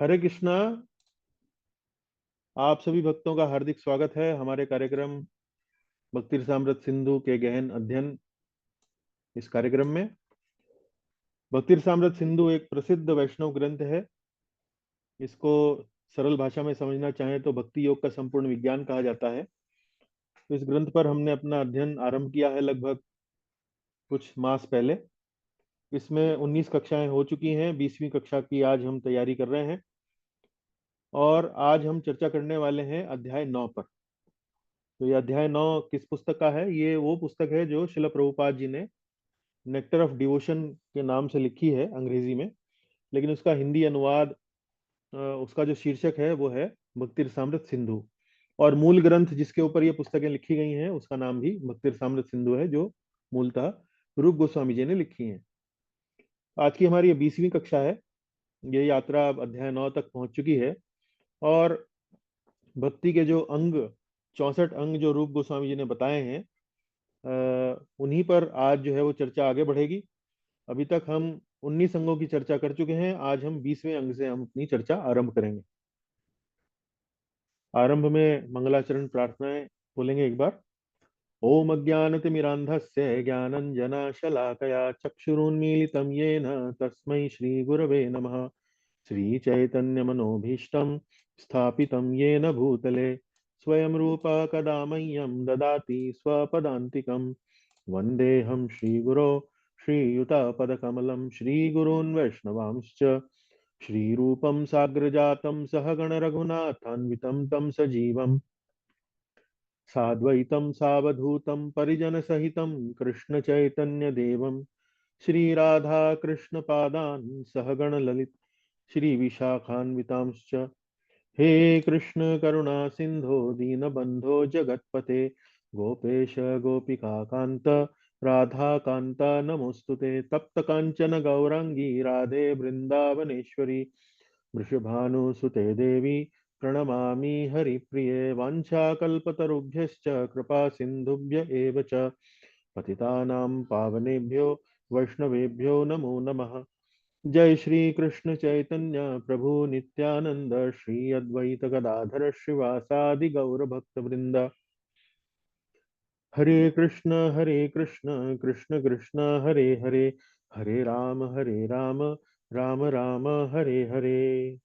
हरे कृष्णा। आप सभी भक्तों का हार्दिक स्वागत है हमारे कार्यक्रम भक्ति रसामृत सिंधु के गहन अध्ययन इस कार्यक्रम में। भक्ति रसामृत सिंधु एक प्रसिद्ध वैष्णव ग्रंथ है। इसको सरल भाषा में समझना चाहें तो भक्ति योग का संपूर्ण विज्ञान कहा जाता है। तो इस ग्रंथ पर हमने अपना अध्ययन आरंभ किया है लगभग कुछ मास पहले। इसमें 19 कक्षाएं हो चुकी हैं। 20वीं कक्षा की आज हम तैयारी कर रहे हैं और आज हम चर्चा करने वाले हैं अध्याय 9 पर। तो ये अध्याय 9 किस पुस्तक का है? ये वो पुस्तक है जो शिला प्रभुपाद जी ने नेक्टर ऑफ डिवोशन के नाम से लिखी है अंग्रेजी में, लेकिन उसका हिंदी अनुवाद उसका जो शीर्षक है वो है भक्ति रसामृत सिंधु। और मूल ग्रंथ जिसके ऊपर ये पुस्तकें लिखी गई हैं उसका नाम भी भक्ति रसामृत सिंधु है, जो मूलतः रूप गोस्वामी जी ने लिखी है। आज की हमारी ये 20वीं कक्षा है। ये यात्रा अब अध्याय 9 तक पहुंच चुकी है और भक्ति के जो अंग 64 अंग जो रूप गोस्वामी जी ने बताए हैं, उन्हीं पर आज जो है वो चर्चा आगे बढ़ेगी। अभी तक हम 19 अंगों की चर्चा कर चुके हैं। आज हम 20वें अंग से हम अपनी चर्चा आरंभ करेंगे। आरंभ में मंगलाचरण प्रार्थनाएं बोलेंगे एक बार। ओम अज्ञानतिमिरान्धस्य ज्ञानञ्जनशलाकया चक्षुरुन्मीलितं येन तस्मै श्रीगुरवे नमः। श्रीचैतन्यमनोभीष्टं स्थापितं येन भूतले स्वयं रूप कदा मह्यं ददाति स्वपदान्तिकम्। वन्देऽहं श्रीगुरो श्रीयुतपदकमलं श्रीगुरून् वैष्णवांश्च श्रीरूपं साग्रजातं सहगण रघुनाथान्वितं तं सजीवम् साद्वैतं सावधूतं परिजनसहितं कृष्णचैतन्यदेवं श्रीराधा कृष्णपादान् सहगण ललित श्रीविशाखान्वितांश्च। हे कृष्ण करुणा सिंधो दीनबंधो जगत्पते गोपेश गोपिका कांत राधा कांता नमोस्तुते। तप्त कांचन गौरांगी राधे वृंदावनेश्वरी वृषभानुसुते देवी प्रणमामि हरिप्रिये। वाञ्छाकल्पतरुभ्यश्च कृपा सिन्धुभ्य एव च पतितानां पावनेभ्यो वैष्णवेभ्यो नमो नमः। जय श्री कृष्ण चैतन्य प्रभु नित्यानंद श्री अद्वैत गदाधर श्रीवासादि गौर भक्त वृंद। हरे कृष्ण कृष्ण कृष्ण हरे हरे, हरे राम राम राम हरे हरे।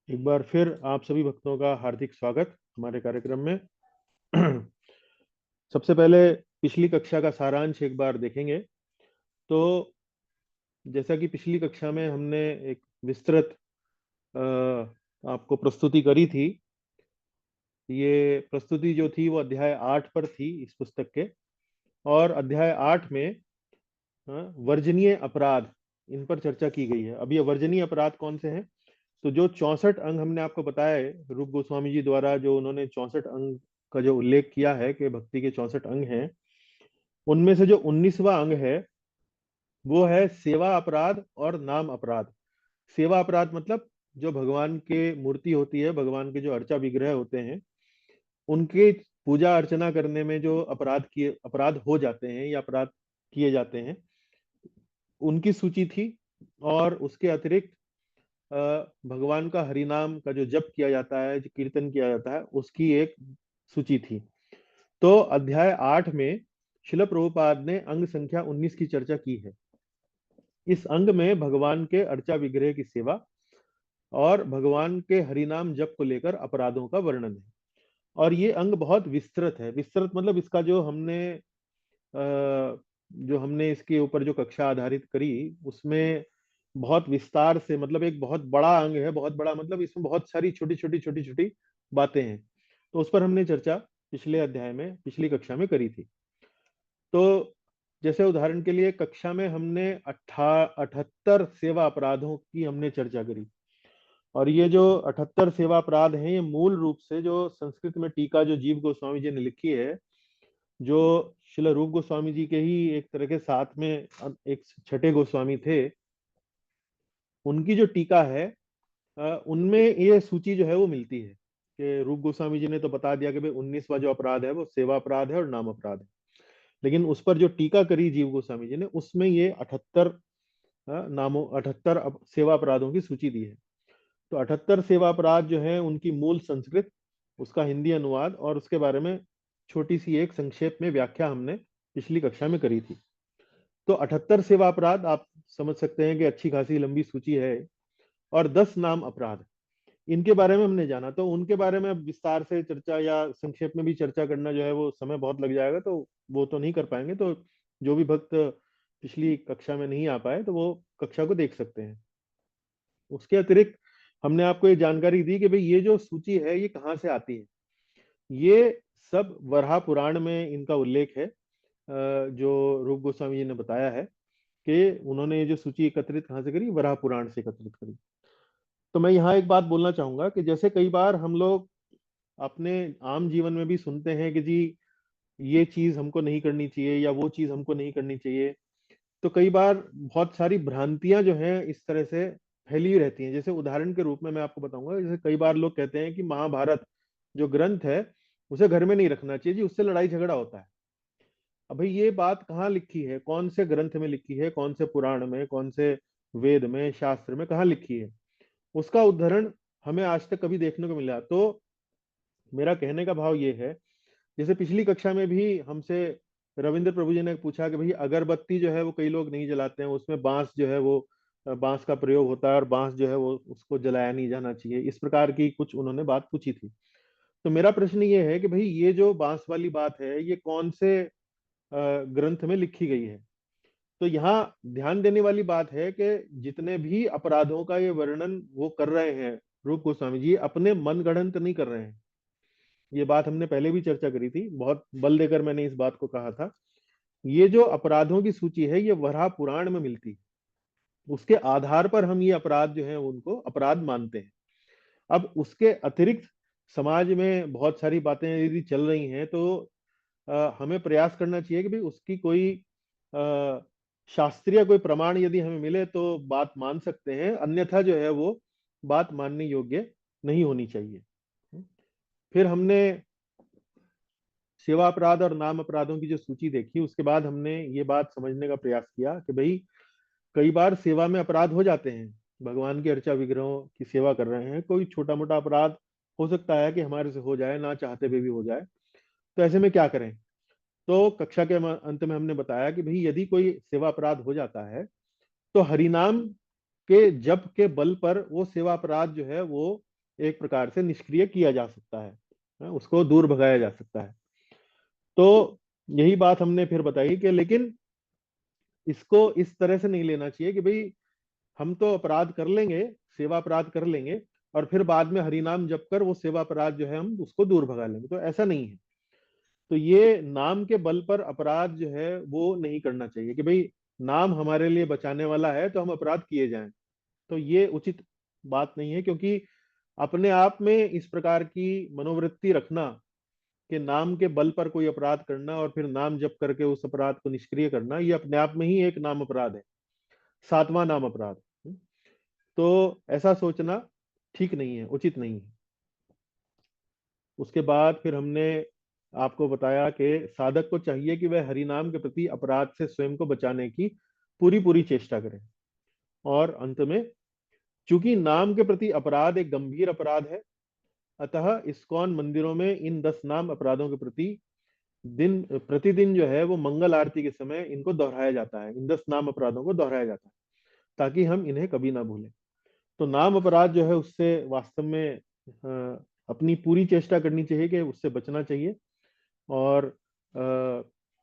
एक बार फिर आप सभी भक्तों का हार्दिक स्वागत हमारे कार्यक्रम में। सबसे पहले पिछली कक्षा का सारांश एक बार देखेंगे। तो जैसा कि पिछली कक्षा में हमने एक विस्तृत अ, आपको प्रस्तुति करी थी। ये प्रस्तुति जो थी वो अध्याय 8 पर थी इस पुस्तक के। और अध्याय 8 में वर्जनीय अपराध, इन पर चर्चा की गई है। अब ये वर्जनीय अपराध कौन से हैं? तो जो 64 अंग हमने आपको बताए रूप गोस्वामी जी द्वारा, जो उन्होंने 64 अंग का जो उल्लेख किया है कि भक्ति के 64 अंग हैं, उनमें से जो 19वां अंग है वो है सेवा अपराध और नाम अपराध। सेवा अपराध मतलब जो भगवान के मूर्ति होती है, भगवान के जो अर्चा विग्रह होते हैं, उनके पूजा अर्चना करने में जो अपराध हो जाते हैं या अपराध किए जाते हैं, उनकी सूची थी। और उसके अतिरिक्त भगवान का हरिनाम का जो जप किया जाता है, जो कीर्तन किया जाता है, उसकी एक सूची थी। तो अध्याय 8 में शिल प्रभुपाद ने अंग संख्या 19 की चर्चा की है। इस अंग में भगवान के अर्चा विग्रह की सेवा और भगवान के हरिनाम जप को लेकर अपराधों का वर्णन है। और ये अंग बहुत विस्तृत है। विस्तृत मतलब इसका जो हमने इसके ऊपर जो कक्षा आधारित करी उसमें बहुत विस्तार से, मतलब एक बहुत बड़ा अंग है। बहुत बड़ा मतलब इसमें बहुत सारी छोटी छोटी बातें हैं। तो उस पर हमने चर्चा पिछले अध्याय में, पिछली कक्षा में करी थी। तो जैसे उदाहरण के लिए कक्षा में हमने 78 सेवा अपराधों की हमने चर्चा करी। और ये जो 78 सेवा अपराध हैं, ये मूल रूप से जो संस्कृत में टीका जो जीव गोस्वामी जी ने लिखी है, जो शिल रूप गोस्वामी जी के ही एक तरह के साथ में एक छठे गोस्वामी थे, उनकी जो टीका है, उनमें ये सूची जो है वो मिलती है कि रूप गोस्वामी जी ने तो बता दिया कि भाई 19वां जो अपराध है वो सेवा अपराध है और नाम अपराध है। लेकिन उस पर जो टीका करी जीव गोस्वामी जी ने, उसमें ये 78 नामों 78 सेवा अपराधों की सूची दी है। तो 78 सेवा अपराध जो है उनकी मूल संस्कृत, उसका हिंदी अनुवाद और उसके बारे में छोटी सी एक संक्षेप में व्याख्या हमने पिछली कक्षा में करी थी। तो 78 सेवा अपराध आप समझ सकते हैं कि अच्छी खासी लंबी सूची है। और 10 नाम अपराध, इनके बारे में हमने जाना। तो उनके बारे में अब विस्तार से चर्चा या संक्षेप में भी चर्चा करना जो है वो समय बहुत लग जाएगा, तो वो तो नहीं कर पाएंगे। तो जो भी भक्त पिछली कक्षा में नहीं आ पाए तो वो कक्षा को देख सकते हैं। उसके अतिरिक्त हमने आपको ये जानकारी दी कि भाई ये जो सूची है ये कहाँ से आती है। ये सब वराह पुराण में इनका उल्लेख है। जो रूप गोस्वामी जी ने बताया है कि उन्होंने ये जो सूची एकत्रित कहाँ से करी, वराह पुराण से एकत्रित करी। तो मैं यहाँ एक बात बोलना चाहूंगा कि जैसे कई बार हम लोग अपने आम जीवन में भी सुनते हैं कि जी ये चीज हमको नहीं करनी चाहिए या वो चीज हमको नहीं करनी चाहिए। तो कई बार बहुत सारी भ्रांतियां जो हैं इस तरह से फैली हुई रहती हैं। जैसे उदाहरण के रूप में मैं आपको बताऊंगा, जैसे कई बार लोग कहते हैं कि महाभारत जो ग्रंथ है उसे घर में नहीं रखना चाहिए जी, उससे लड़ाई झगड़ा होता है। अब भाई ये बात कहाँ लिखी है, कौन से ग्रंथ में लिखी है, कौन से पुराण में, कौन से वेद में, शास्त्र में कहाँ लिखी है, उसका उदाहरण हमें आज तक कभी देखने को मिला। तो मेरा कहने का भाव ये है, जैसे पिछली कक्षा में भी हमसे रविंद्र प्रभु जी ने पूछा कि भाई अगरबत्ती जो है वो कई लोग नहीं जलाते हैं, उसमें बांस जो है वो बांस का प्रयोग होता है और बांस जो है वो उसको जलाया नहीं जाना चाहिए, इस प्रकार की कुछ उन्होंने बात पूछी थी। तो मेरा प्रश्न ये है कि भाई ये जो बांस वाली बात है ये कौन से ग्रंथ में लिखी गई है। तो यहाँ ध्यान देने वाली बात है कि जितने भी अपराधों का ये वर्णन वो कर रहे हैं रूप गोस्वामी जी, अपने मन गढ़ंत नहीं कर रहे हैं। ये बात हमने पहले भी चर्चा करी थी, बहुत बल देकर मैंने इस बात को कहा था। ये जो अपराधों की सूची है ये वराह पुराण में मिलती है, उसके आधार पर हम ये अपराध जो है उनको अपराध मानते हैं। अब उसके अतिरिक्त समाज में बहुत सारी बातें यदि चल रही हैं तो हमें प्रयास करना चाहिए कि भाई उसकी कोई अ, शास्त्रीय कोई प्रमाण यदि हमें मिले तो बात मान सकते हैं, अन्यथा जो है वो बात मानने योग्य नहीं होनी चाहिए। फिर हमने सेवा अपराध और नाम अपराधों की जो सूची देखी, उसके बाद हमने ये बात समझने का प्रयास किया कि भाई कई बार सेवा में अपराध हो जाते हैं। भगवान के अर्चा विग्रहों की सेवा कर रहे हैं, कोई छोटा मोटा अपराध हो सकता है कि हमारे से हो जाए, ना चाहते हुए भी हो जाए। तो ऐसे में क्या करें। तो कक्षा के अंत में हमने बताया कि भाई यदि कोई सेवा अपराध हो जाता है तो हरिनाम के जप के बल पर वो सेवा अपराध जो है वो एक प्रकार से निष्क्रिय किया जा सकता है, उसको दूर भगाया जा सकता है। तो यही बात हमने फिर बताई कि लेकिन इसको इस तरह से नहीं लेना चाहिए कि भाई हम तो अपराध कर लेंगे, सेवा अपराध कर लेंगे और फिर बाद में हरिनाम जप कर वो सेवा अपराध जो है हम उसको दूर भगा लेंगे। तो ऐसा नहीं है। तो ये नाम के बल पर अपराध जो है वो नहीं करना चाहिए कि भाई नाम हमारे लिए बचाने वाला है तो हम अपराध किए जाएं। तो ये उचित बात नहीं है, क्योंकि अपने आप में इस प्रकार की मनोवृत्ति रखना कि नाम के बल पर कोई अपराध करना और फिर नाम जप करके उस अपराध को निष्क्रिय करना, ये अपने आप में ही एक नाम अपराध है, 7वां नाम अपराध। तो ऐसा सोचना ठीक नहीं है, उचित नहीं है। उसके बाद फिर हमने आपको बताया कि साधक को चाहिए कि वह हरिनाम के प्रति अपराध से स्वयं को बचाने की पूरी पूरी चेष्टा करें। और अंत में, चूंकि नाम के प्रति अपराध एक गंभीर अपराध है, अतः इस्कॉन मंदिरों में इन 10 नाम अपराधों के प्रति दिन प्रतिदिन जो है वो मंगल आरती के समय इनको दोहराया जाता है, इन 10 नाम अपराधों को दोहराया जाता है ताकि हम इन्हें कभी ना भूलें। तो नाम अपराध जो है उससे वास्तव में अपनी पूरी चेष्टा करनी चाहिए कि उससे बचना चाहिए। और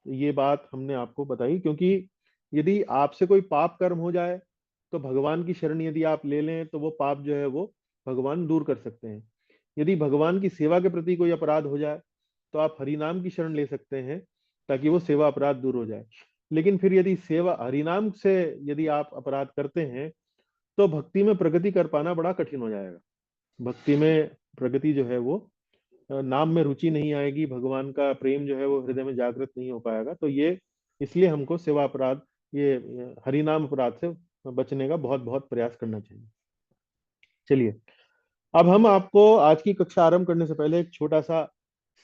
ये बात हमने आपको बताई, क्योंकि यदि आपसे कोई पाप कर्म हो जाए तो भगवान की शरण यदि आप ले लें तो वो पाप जो है वो भगवान दूर कर सकते हैं। यदि भगवान की सेवा के प्रति कोई अपराध हो जाए तो आप हरिनाम की शरण ले सकते हैं ताकि वो सेवा अपराध दूर हो जाए। लेकिन फिर यदि सेवा हरिनाम से यदि आप अपराध करते हैं तो भक्ति में प्रगति कर पाना बड़ा कठिन हो जाएगा। भक्ति में प्रगति जो है वो नाम में रुचि नहीं आएगी, भगवान का प्रेम जो है वो हृदय में जागृत नहीं हो पाएगा। तो ये इसलिए हमको सेवा अपराध, ये हरिनाम अपराध से बचने का बहुत बहुत प्रयास करना चाहिए। चलिए, अब हम आपको आज की कक्षा आरंभ करने से पहले एक छोटा सा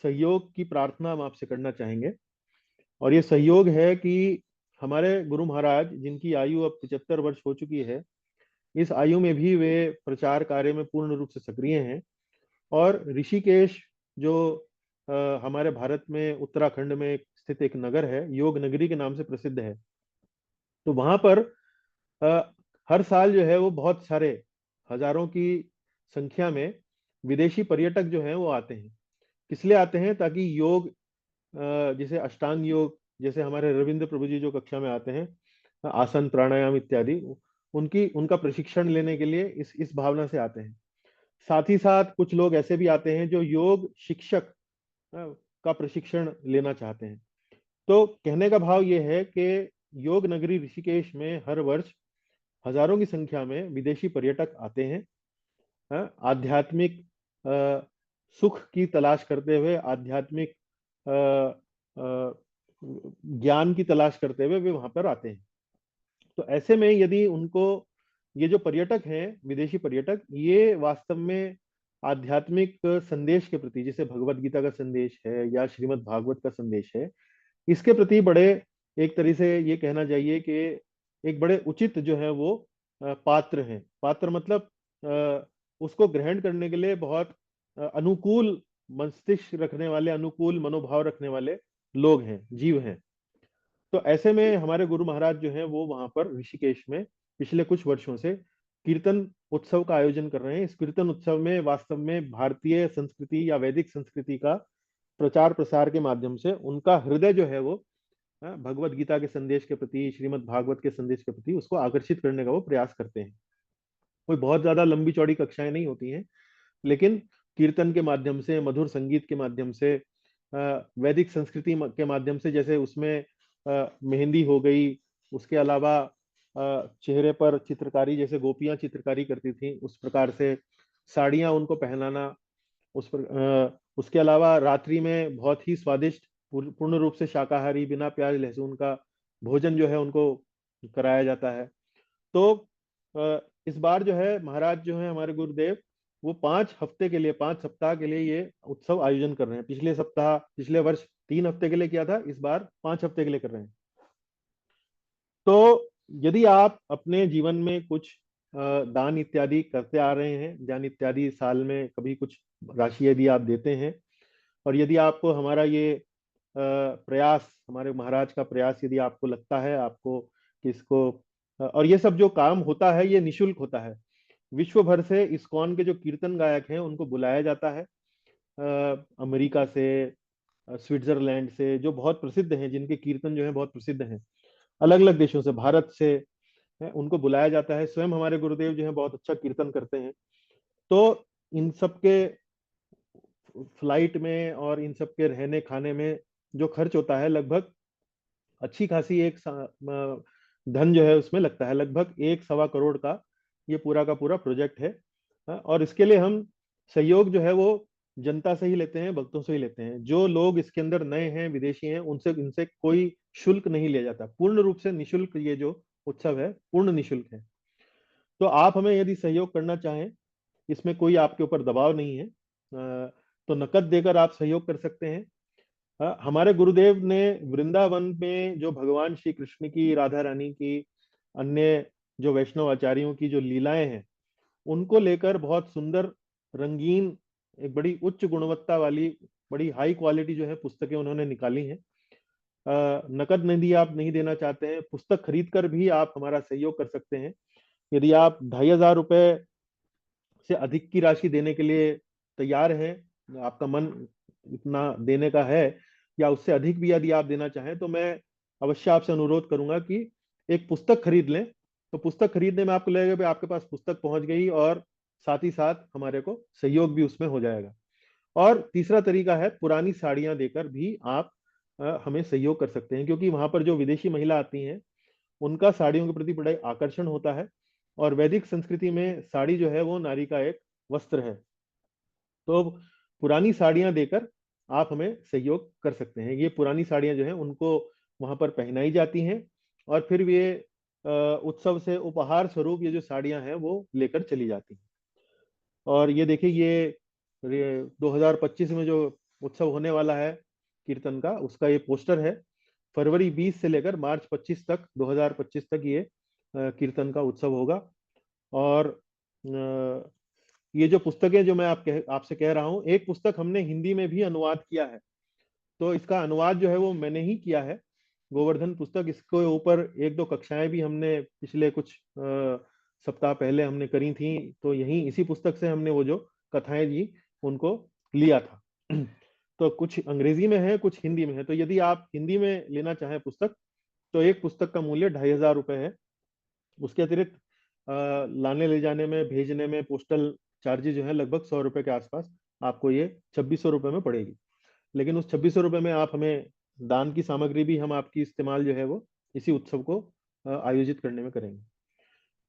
सहयोग की प्रार्थना हम आपसे करना चाहेंगे। और ये सहयोग है कि हमारे गुरु महाराज, जिनकी आयु अब 75 वर्ष हो चुकी है, इस आयु में भी वे प्रचार कार्य में पूर्ण रूप से सक्रिय हैं। और ऋषिकेश जो हमारे भारत में उत्तराखंड में स्थित एक नगर है, योग नगरी के नाम से प्रसिद्ध है। तो वहां पर अ, हर साल जो है वो बहुत सारे हजारों की संख्या में विदेशी पर्यटक जो हैं वो आते हैं। किस लिए आते हैं? ताकि योग, जैसे अष्टांग योग, जैसे हमारे रविंद्र प्रभु जी जो कक्षा में आते हैं, आसन प्राणायाम इत्यादि, उनकी उनका प्रशिक्षण लेने के लिए इस भावना से आते हैं। साथ ही साथ कुछ लोग ऐसे भी आते हैं जो योग शिक्षक का प्रशिक्षण लेना चाहते हैं। तो कहने का भाव ये है कि योग नगरी ऋषिकेश में हर वर्ष हजारों की संख्या में विदेशी पर्यटक आते हैं, आध्यात्मिक अ, सुख की तलाश करते हुए, आध्यात्मिक अ, अ, ज्ञान की तलाश करते हुए वे वहां पर आते हैं। तो ऐसे में यदि उनको, ये जो पर्यटक हैं, विदेशी पर्यटक, ये वास्तव में आध्यात्मिक संदेश के प्रति, जैसे भगवत गीता का संदेश है या श्रीमद् भागवत का संदेश है, इसके प्रति बड़े, एक तरह से ये कहना चाहिए कि एक बड़े उचित जो है वो पात्र हैं। पात्र मतलब उसको ग्रहण करने के लिए बहुत अनुकूल मस्तिष्क रखने वाले, अनुकूल मनोभाव रखने वाले लोग हैं, जीव हैं। तो ऐसे में हमारे गुरु महाराज जो हैं वो वहां पर ऋषिकेश में पिछले कुछ वर्षों से कीर्तन उत्सव का आयोजन कर रहे हैं। इस कीर्तन उत्सव में वास्तव में भारतीय संस्कृति या वैदिक संस्कृति का प्रचार प्रसार के माध्यम से उनका हृदय जो है वो भगवत गीता के संदेश के प्रति, श्रीमद् भागवत के संदेश के प्रति उसको आकर्षित करने का वो प्रयास करते हैं। कोई बहुत ज्यादा लंबी चौड़ी कक्षाएं नहीं होती हैं, लेकिन कीर्तन के माध्यम से, मधुर संगीत के माध्यम से, वैदिक संस्कृति के माध्यम से, जैसे उसमें मेहंदी हो गई, उसके अलावा चेहरे पर चित्रकारी, जैसे गोपियां चित्रकारी करती थी उस प्रकार से साड़ियां उनको पहनाना, उसके अलावा रात्रि में बहुत ही स्वादिष्ट, पूर्ण रूप से शाकाहारी, बिना प्याज लहसुन का भोजन जो है उनको कराया जाता है। तो इस बार जो है महाराज जो है हमारे गुरुदेव, वो 5 हफ्ते के लिए, 5 सप्ताह के लिए ये उत्सव आयोजन कर रहे हैं। पिछले वर्ष 3 हफ्ते के लिए किया था, इस बार 5 हफ्ते के लिए कर रहे हैं। तो यदि आप अपने जीवन में कुछ दान इत्यादि करते आ रहे हैं, दान इत्यादि साल में कभी कुछ राशि यदि आप देते हैं, और यदि आपको हमारा ये प्रयास, हमारे महाराज का प्रयास यदि आपको लगता है, आपको कि इसको, और ये सब जो काम होता है ये निशुल्क होता है। विश्व भर से इस्कॉन के जो कीर्तन गायक हैं उनको बुलाया जाता है, अमेरिका से, स्विट्जरलैंड से, जो बहुत प्रसिद्ध हैं, जिनके कीर्तन जो है बहुत प्रसिद्ध हैं, अलग अलग देशों से, भारत से उनको बुलाया जाता है। स्वयं हमारे गुरुदेव जो है बहुत अच्छा कीर्तन करते हैं। तो इन सब के फ्लाइट में और इन सब के रहने खाने में जो खर्च होता है, लगभग अच्छी खासी धन जो है उसमें लगता है, लगभग 1 सवा करोड़ का ये पूरा का पूरा प्रोजेक्ट है। और इसके लिए हम सहयोग जो है वो जनता से ही लेते हैं, भक्तों से ही लेते हैं। जो लोग इसके अंदर नए हैं, विदेशी हैं, उनसे इनसे कोई शुल्क नहीं लिया जाता। पूर्ण रूप से निशुल्क ये जो उत्सव है, पूर्ण निशुल्क है। तो आप हमें यदि सहयोग करना चाहें, इसमें कोई आपके ऊपर दबाव नहीं है, तो नकद देकर आप सहयोग कर सकते हैं। हमारे गुरुदेव ने वृंदावन में जो भगवान श्री कृष्ण की, राधा रानी की, अन्य जो वैष्णव आचार्यों की जो लीलाएं हैं, उनको लेकर बहुत सुंदर, रंगीन, एक बड़ी उच्च गुणवत्ता वाली, बड़ी हाई क्वालिटी जो है पुस्तकें उन्होंने निकाली हैं। नकद यदि आप नहीं देना चाहते हैं, पुस्तक खरीद कर भी आप हमारा सहयोग कर सकते हैं। यदि आप 2,500 रुपए से अधिक की राशि देने के लिए तैयार हैं, आपका मन इतना देने का है, या उससे अधिक भी यदि आप देना चाहें, तो मैं अवश्य आपसे अनुरोध करूंगा कि एक पुस्तक खरीद लें। तो पुस्तक खरीदने में आपको लगेगा कि आपके पास पुस्तक पहुंच गई, और साथ ही साथ हमारे को सहयोग भी उसमें हो जाएगा। और तीसरा तरीका है, पुरानी साड़ियां देकर भी आप हमें सहयोग कर सकते हैं, क्योंकि वहां पर जो विदेशी महिला आती हैं उनका साड़ियों के प्रति बड़ा आकर्षण होता है। और वैदिक संस्कृति में साड़ी जो है वो नारी का एक वस्त्र है। तो पुरानी साड़ियां देकर आप हमें सहयोग कर सकते हैं। ये पुरानी साड़ियां जो है उनको वहां पर पहनाई जाती हैं, और फिर ये उत्सव से उपहार स्वरूप ये जो साड़ियां हैं वो लेकर चली जाती हैं। और ये देखिए, ये 2025 में जो उत्सव होने वाला है कीर्तन का, उसका ये पोस्टर है। फरवरी 20 से लेकर मार्च 25 तक 2025 तक ये कीर्तन का उत्सव होगा। और ये जो पुस्तकें जो मैं आपसे कह रहा हूँ, एक पुस्तक हमने हिंदी में भी अनुवाद किया है, तो इसका अनुवाद जो है वो मैंने ही किया है, गोवर्धन पुस्तक। इसके ऊपर एक दो कक्षाएं भी हमने पिछले कुछ सप्ताह पहले हमने करी थी, तो यही इसी पुस्तक से हमने वो जो कथाएं जी उनको लिया था। तो कुछ अंग्रेजी में है, कुछ हिंदी में है। तो यदि आप हिंदी में लेना चाहें पुस्तक, तो एक पुस्तक का मूल्य 2,500 रुपये है। उसके अतिरिक्त लाने ले जाने में, भेजने में पोस्टल चार्जेज जो है लगभग 100 रुपये के आसपास आपको ये 2,600 रुपये में पड़ेगी। लेकिन उस 2,600 रुपये में आप हमें दान की सामग्री भी हम आपकी इस्तेमाल जो है वो इसी उत्सव को आयोजित करने में करेंगे।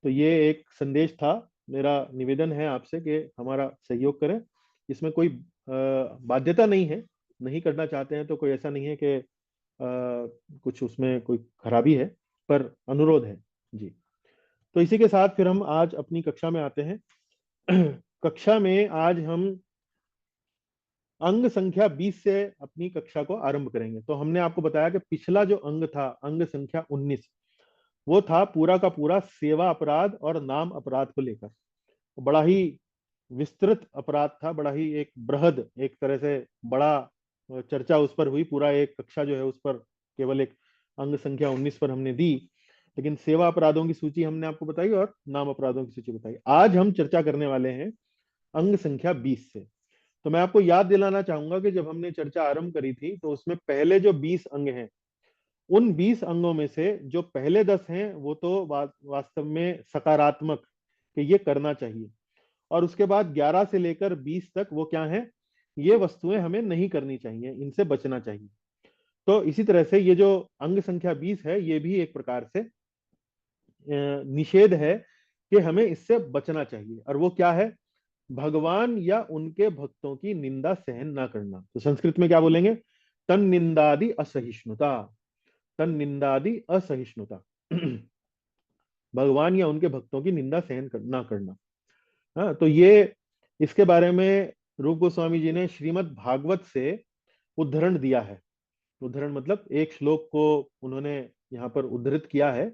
तो ये एक संदेश था, मेरा निवेदन है आपसे कि हमारा सहयोग करें। इसमें कोई बाध्यता नहीं है, नहीं करना चाहते हैं तो कोई ऐसा नहीं है कि कुछ उसमें कोई खराबी है, पर अनुरोध है जी। तो इसी के साथ फिर हम आज अपनी कक्षा में आते हैं। कक्षा में आज हम अंग संख्या 20 से अपनी कक्षा को आरंभ करेंगे। तो हमने आपको बताया कि पिछला जो अंग था, अंग संख्या 19, वो था पूरा का पूरा सेवा अपराध और नाम अपराध को लेकर। बड़ा ही विस्तृत अपराध था, बड़ा ही एक बृहद, एक तरह से बड़ा चर्चा उस पर हुई। पूरा एक कक्षा जो है उस पर केवल एक अंग संख्या 19 पर हमने दी। लेकिन सेवा अपराधों की सूची हमने आपको बताई और नाम अपराधों की सूची बताई। आज हम चर्चा करने वाले हैं अंग संख्या 20 से। तो मैं आपको याद दिलाना चाहूंगा कि जब हमने चर्चा आरंभ करी थी तो उसमें पहले जो 20 अंग हैं, उन 20 अंगों में से जो पहले 10 हैं वो तो वास्तव में सकारात्मक, कि ये करना चाहिए। और उसके बाद 11 से लेकर 20 तक वो क्या है, ये वस्तुएं हमें नहीं करनी चाहिए, इनसे बचना चाहिए। तो इसी तरह से ये जो अंग संख्या 20 है, ये भी एक प्रकार से निषेध है कि हमें इससे बचना चाहिए। और वो क्या है, भगवान या उनके भक्तों की निंदा सहन ना करना। तो संस्कृत में क्या बोलेंगे, तन निंदादि असहिष्णुता, तन निंदादि असहिष्णुता। भगवान या उनके भक्तों की निंदा सहन ना करना। हाँ, तो ये इसके बारे में रूप गोस्वामी जी ने श्रीमद् भागवत से उद्धरण दिया है। उद्धरण मतलब एक श्लोक को उन्होंने यहाँ पर उद्धृत किया है।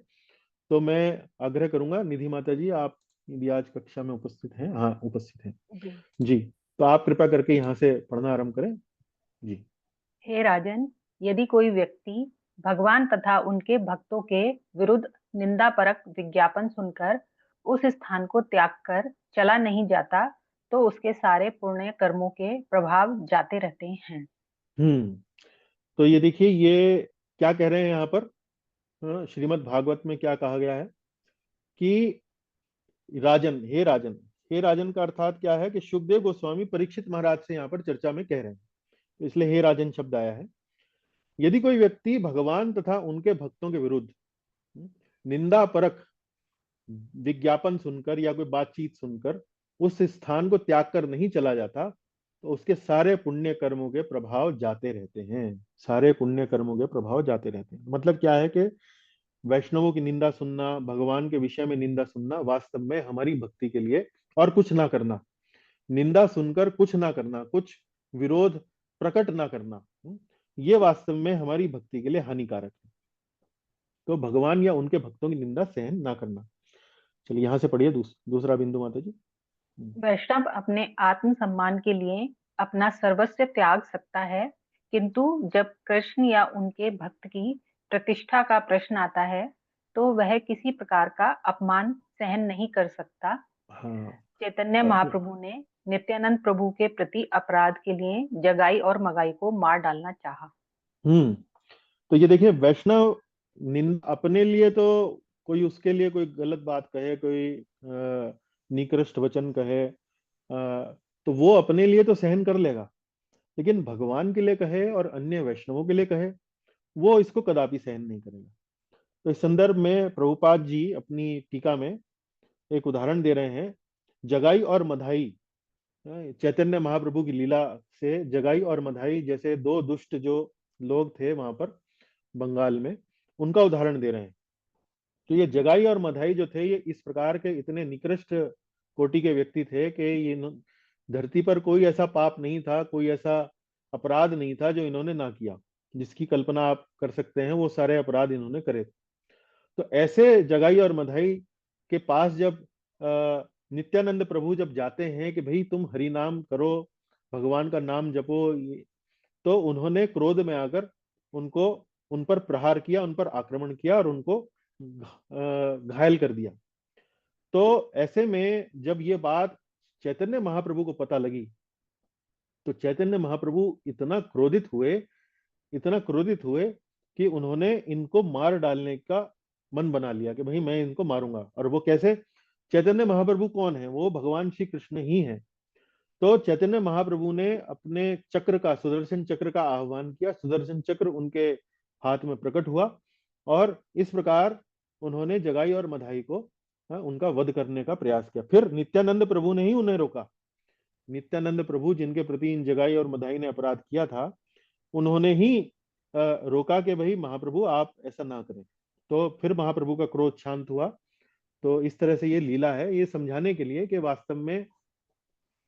तो मैं आग्रह करूंगा, निधि माता जी, आप यदि आज कक्षा में उपस्थित हैं, हाँ उपस्थित हैं जी। जी, तो आप कृपया करके यहाँ से पढ़ना आरंभ करें जी। हे राजन, यदि कोई व्यक्ति भगवान तथा उनके भक्तों के विरुद्ध निंदापरक विज्ञापन सुनकर उस स्थान को त्याग कर चला नहीं जाता, तो उसके सारे पुण्य कर्मों के प्रभाव जाते रहते हैं। तो ये देखिए, ये क्या कह रहे हैं यहाँ पर, श्रीमद् भागवत में क्या कहा गया है कि राजन, हे राजन। हे राजन का अर्थात क्या है कि सुखदेव गोस्वामी परीक्षित महाराज से यहाँ पर चर्चा में कह रहे हैं, तो इसलिए हे राजन शब्द आया है। यदि कोई व्यक्ति भगवान तथा उनके भक्तों के विरुद्ध निंदा परक विज्ञापन सुनकर या कोई बातचीत सुनकर उस स्थान को त्याग कर नहीं चला जाता, तो उसके सारे पुण्य कर्मों के प्रभाव जाते रहते हैं। सारे पुण्य कर्मों के प्रभाव जाते रहते हैं मतलब क्या है कि वैष्णवों की निंदा सुनना, भगवान के विषय में निंदा सुनना, वास्तव में हमारी भक्ति के लिए, और कुछ ना करना, निंदा सुनकर कुछ ना करना, कुछ विरोध प्रकट ना करना, ये वास्तव में हमारी भक्ति के लिए हानिकारक है। तो भगवान या उनके भक्तों की निंदा सहन ना करना। चलिए यहाँ से पढ़िए दूसरा बिंदु माता जी। वैष्णव अपने आत्म सम्मान के लिए अपना सर्वस्व त्याग सकता है, किंतु जब कृष्ण या उनके भक्त की प्रतिष्ठा का प्रश्न आता है, तो वह किसी प्रकार का अपमान सहन नहीं कर सकता। हाँ। चैतन्य महाप्रभु ने नित्यानंद प्रभु के प्रति अपराध के लिए जगाई और मगाई को मार डालना चाहा। हम्म। तो ये देखिए, वैष्णव अपने लिए तो कोई उसके लिए कोई गलत बात कहे, कोई निकृष्ट वचन कहे, तो वो अपने लिए तो सहन कर लेगा। लेकिन भगवान के लिए कहे और अन्य वैष्णवों के लिए कहे, वो इसको कदापि सहन नहीं करेगा। तो इस संदर्भ में प्रभुपाद जी अपनी टीका में एक उदाहरण दे रहे हैं, जगाई और मधाई। चैतन्य महाप्रभु की लीला से जगाई और मधाई जैसे दो दुष्ट जो लोग थे वहां पर बंगाल में, उनका उदाहरण दे रहे हैं। तो ये जगाई और मधाई जो थे, ये इस प्रकार के इतने निकृष्ट कोटि के व्यक्ति थे कि ये धरती पर कोई ऐसा पाप नहीं था, कोई ऐसा अपराध नहीं था जो इन्होंने ना किया। जिसकी कल्पना आप कर सकते हैं, वो सारे अपराध इन्होंने करे। तो ऐसे जगाई और मधाई के पास जब नित्यानंद प्रभु जब जाते हैं कि भाई तुम हरि नाम करो, भगवान का नाम जपो, तो उन्होंने क्रोध में आकर उनको उन पर प्रहार किया, उन पर आक्रमण किया और उनको घायल कर दिया। तो ऐसे में जब ये बात चैतन्य महाप्रभु को पता लगी, तो चैतन्य महाप्रभु इतना क्रोधित हुए कि उन्होंने इनको मार डालने का मन बना लिया कि भाई मैं इनको मारूंगा। और वो कैसे? चैतन्य महाप्रभु कौन है? वो भगवान श्री कृष्ण ही है। तो चैतन्य महाप्रभु ने अपने चक्र का, सुदर्शन चक्र का आह्वान किया, सुदर्शन चक्र उनके हाथ में प्रकट हुआ और इस प्रकार उन्होंने जगाई और मधाई को उनका वध करने का प्रयास किया। फिर नित्यानंद प्रभु ने ही उन्हें रोका। नित्यानंद प्रभु जिनके प्रति इन जगाई और मधाई ने अपराध किया था, उन्होंने ही रोका कि भाई महाप्रभु आप ऐसा ना करें। तो फिर महाप्रभु का क्रोध शांत हुआ। तो इस तरह से ये लीला है, ये समझाने के लिए कि वास्तव में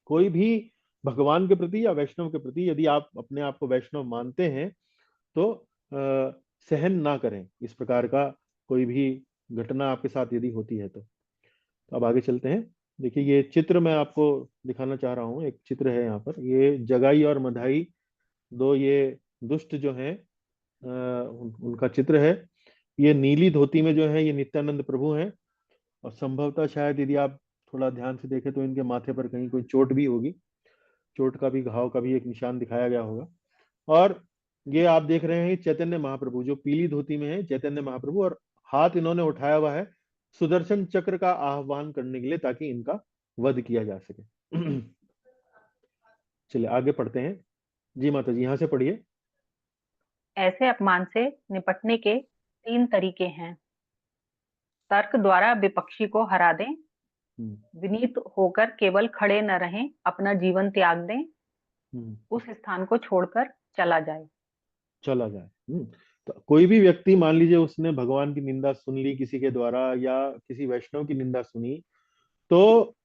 कोई भी भगवान के प्रति या वैष्णव के प्रति यदि आप अपने आप को वैष्णव मानते हैं तो सहन ना करें इस प्रकार का कोई भी घटना आपके साथ यदि होती है तो अब आगे चलते हैं। देखिए ये चित्र मैं आपको दिखाना चाह रहा हूँ। एक चित्र है यहाँ पर, ये जगाई और मधाई, दो ये दुष्ट जो हैं, उनका चित्र है। ये नीली धोती में जो है ये नित्यानंद प्रभु हैं और संभवतः शायद यदि आप थोड़ा ध्यान से देखें तो इनके माथे पर कहीं कोई चोट भी होगी, चोट का भी, घाव का भी एक निशान दिखाया गया होगा। और ये आप देख रहे हैं चैतन्य महाप्रभु जो पीली धोती में है, चैतन्य महाप्रभु, और हाथ इन्होंने उठाया हुआ है सुदर्शन चक्र का आह्वान करने के लिए ताकि इनका वध किया जा सके। चलिए आगे पढ़ते हैं। जी माता जी, यहां से पढ़िए। ऐसे अपमान से निपटने के 3 तरीके हैं। तर्क द्वारा विपक्षी को हरा दें, हम्म, विनीत होकर केवल खड़े न रहें, अपना जीवन त्याग दें, हम्म, उस स्थान को छोड़कर चला जाए। चला जाए। तो कोई भी व्यक्ति, मान लीजिए उसने भगवान की निंदा सुन ली किसी के द्वारा या किसी वैष्णव की निंदा सुनी, तो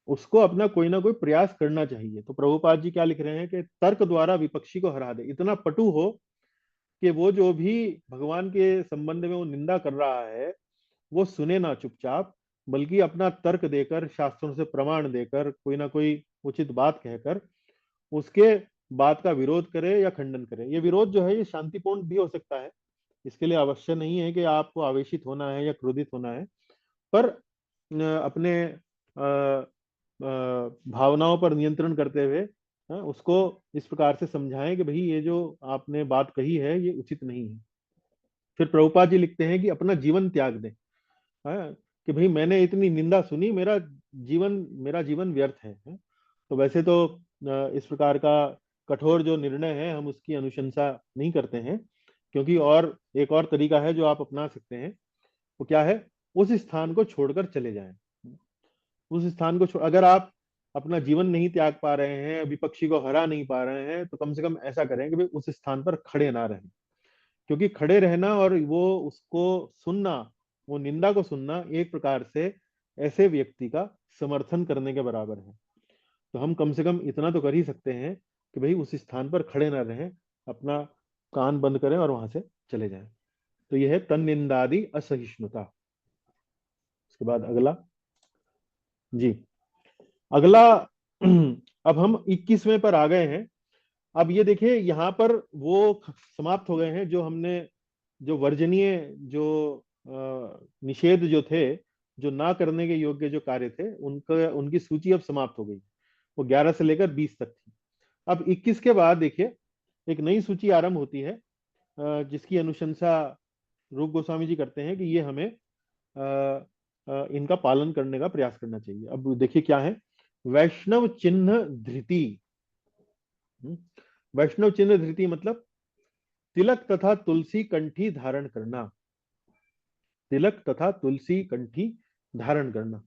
उसको अपना कोई ना कोई प्रयास करना चाहिए। तो प्रभुपाद जी क्या लिख रहे हैं कि तर्क द्वारा विपक्षी को हरा दे, इतना पटु हो कि वो जो भी भगवान के संबंध में वो निंदा कर रहा है वो सुने ना चुपचाप, बल्कि अपना तर्क देकर, शास्त्रों से प्रमाण देकर, कोई ना कोई उचित बात कहकर उसके बात का विरोध करे या खंडन करे। ये विरोध जो है ये शांतिपूर्ण भी हो सकता है, इसके लिए आवश्यक नहीं है कि आपको आवेशित होना है या क्रोधित होना है। पर अपने भावनाओं पर नियंत्रण करते हुए उसको इस प्रकार से समझाएं कि भाई ये जो आपने बात कही है ये उचित नहीं है। फिर प्रभुपाद जी लिखते हैं कि अपना जीवन त्याग दें। कि भाई मैंने इतनी निंदा सुनी, मेरा जीवन व्यर्थ है। तो वैसे तो इस प्रकार का कठोर जो निर्णय है हम उसकी अनुशंसा नहीं करते हैं, क्योंकि और एक और तरीका है जो आप अपना सकते हैं। वो क्या है? उस स्थान को छोड़कर चले जाएं। उस स्थान को अगर आप अपना जीवन नहीं त्याग पा रहे हैं, विपक्षी को हरा नहीं पा रहे हैं, तो कम से कम ऐसा करें कि भाई उस स्थान पर खड़े ना रहें। क्योंकि खड़े रहना और वो उसको सुनना, वो निंदा को सुनना एक प्रकार से ऐसे व्यक्ति का समर्थन करने के बराबर है। तो हम कम से कम इतना तो कर ही सकते हैं कि भाई उस स्थान पर खड़े ना रहें, अपना कान बंद करें और वहां से चले जाएं। तो यह है तन निंदादि असहिष्णुता। उसके बाद अगला। जी अगला। अब हम 21वें पर आ गए हैं। अब ये देखिए यहाँ पर वो समाप्त हो गए हैं जो हमने, जो वर्जनीय, जो निषेध जो थे, जो ना करने के योग्य जो कार्य थे, उनका उनकी सूची अब समाप्त हो गई। वो 11 से लेकर 20 तक थी। अब 21 के बाद देखिए एक नई सूची आरंभ होती है, जिसकी अनुशंसा रूप गोस्वामी जी करते हैं कि ये हमें इनका पालन करने का प्रयास करना चाहिए। अब देखिए क्या है? वैष्णव चिन्ह धृति। हम्म, वैष्णव चिन्ह धृति मतलब तिलक तथा तुलसी कंठी धारण करना। तिलक तथा तुलसी कंठी धारण करना।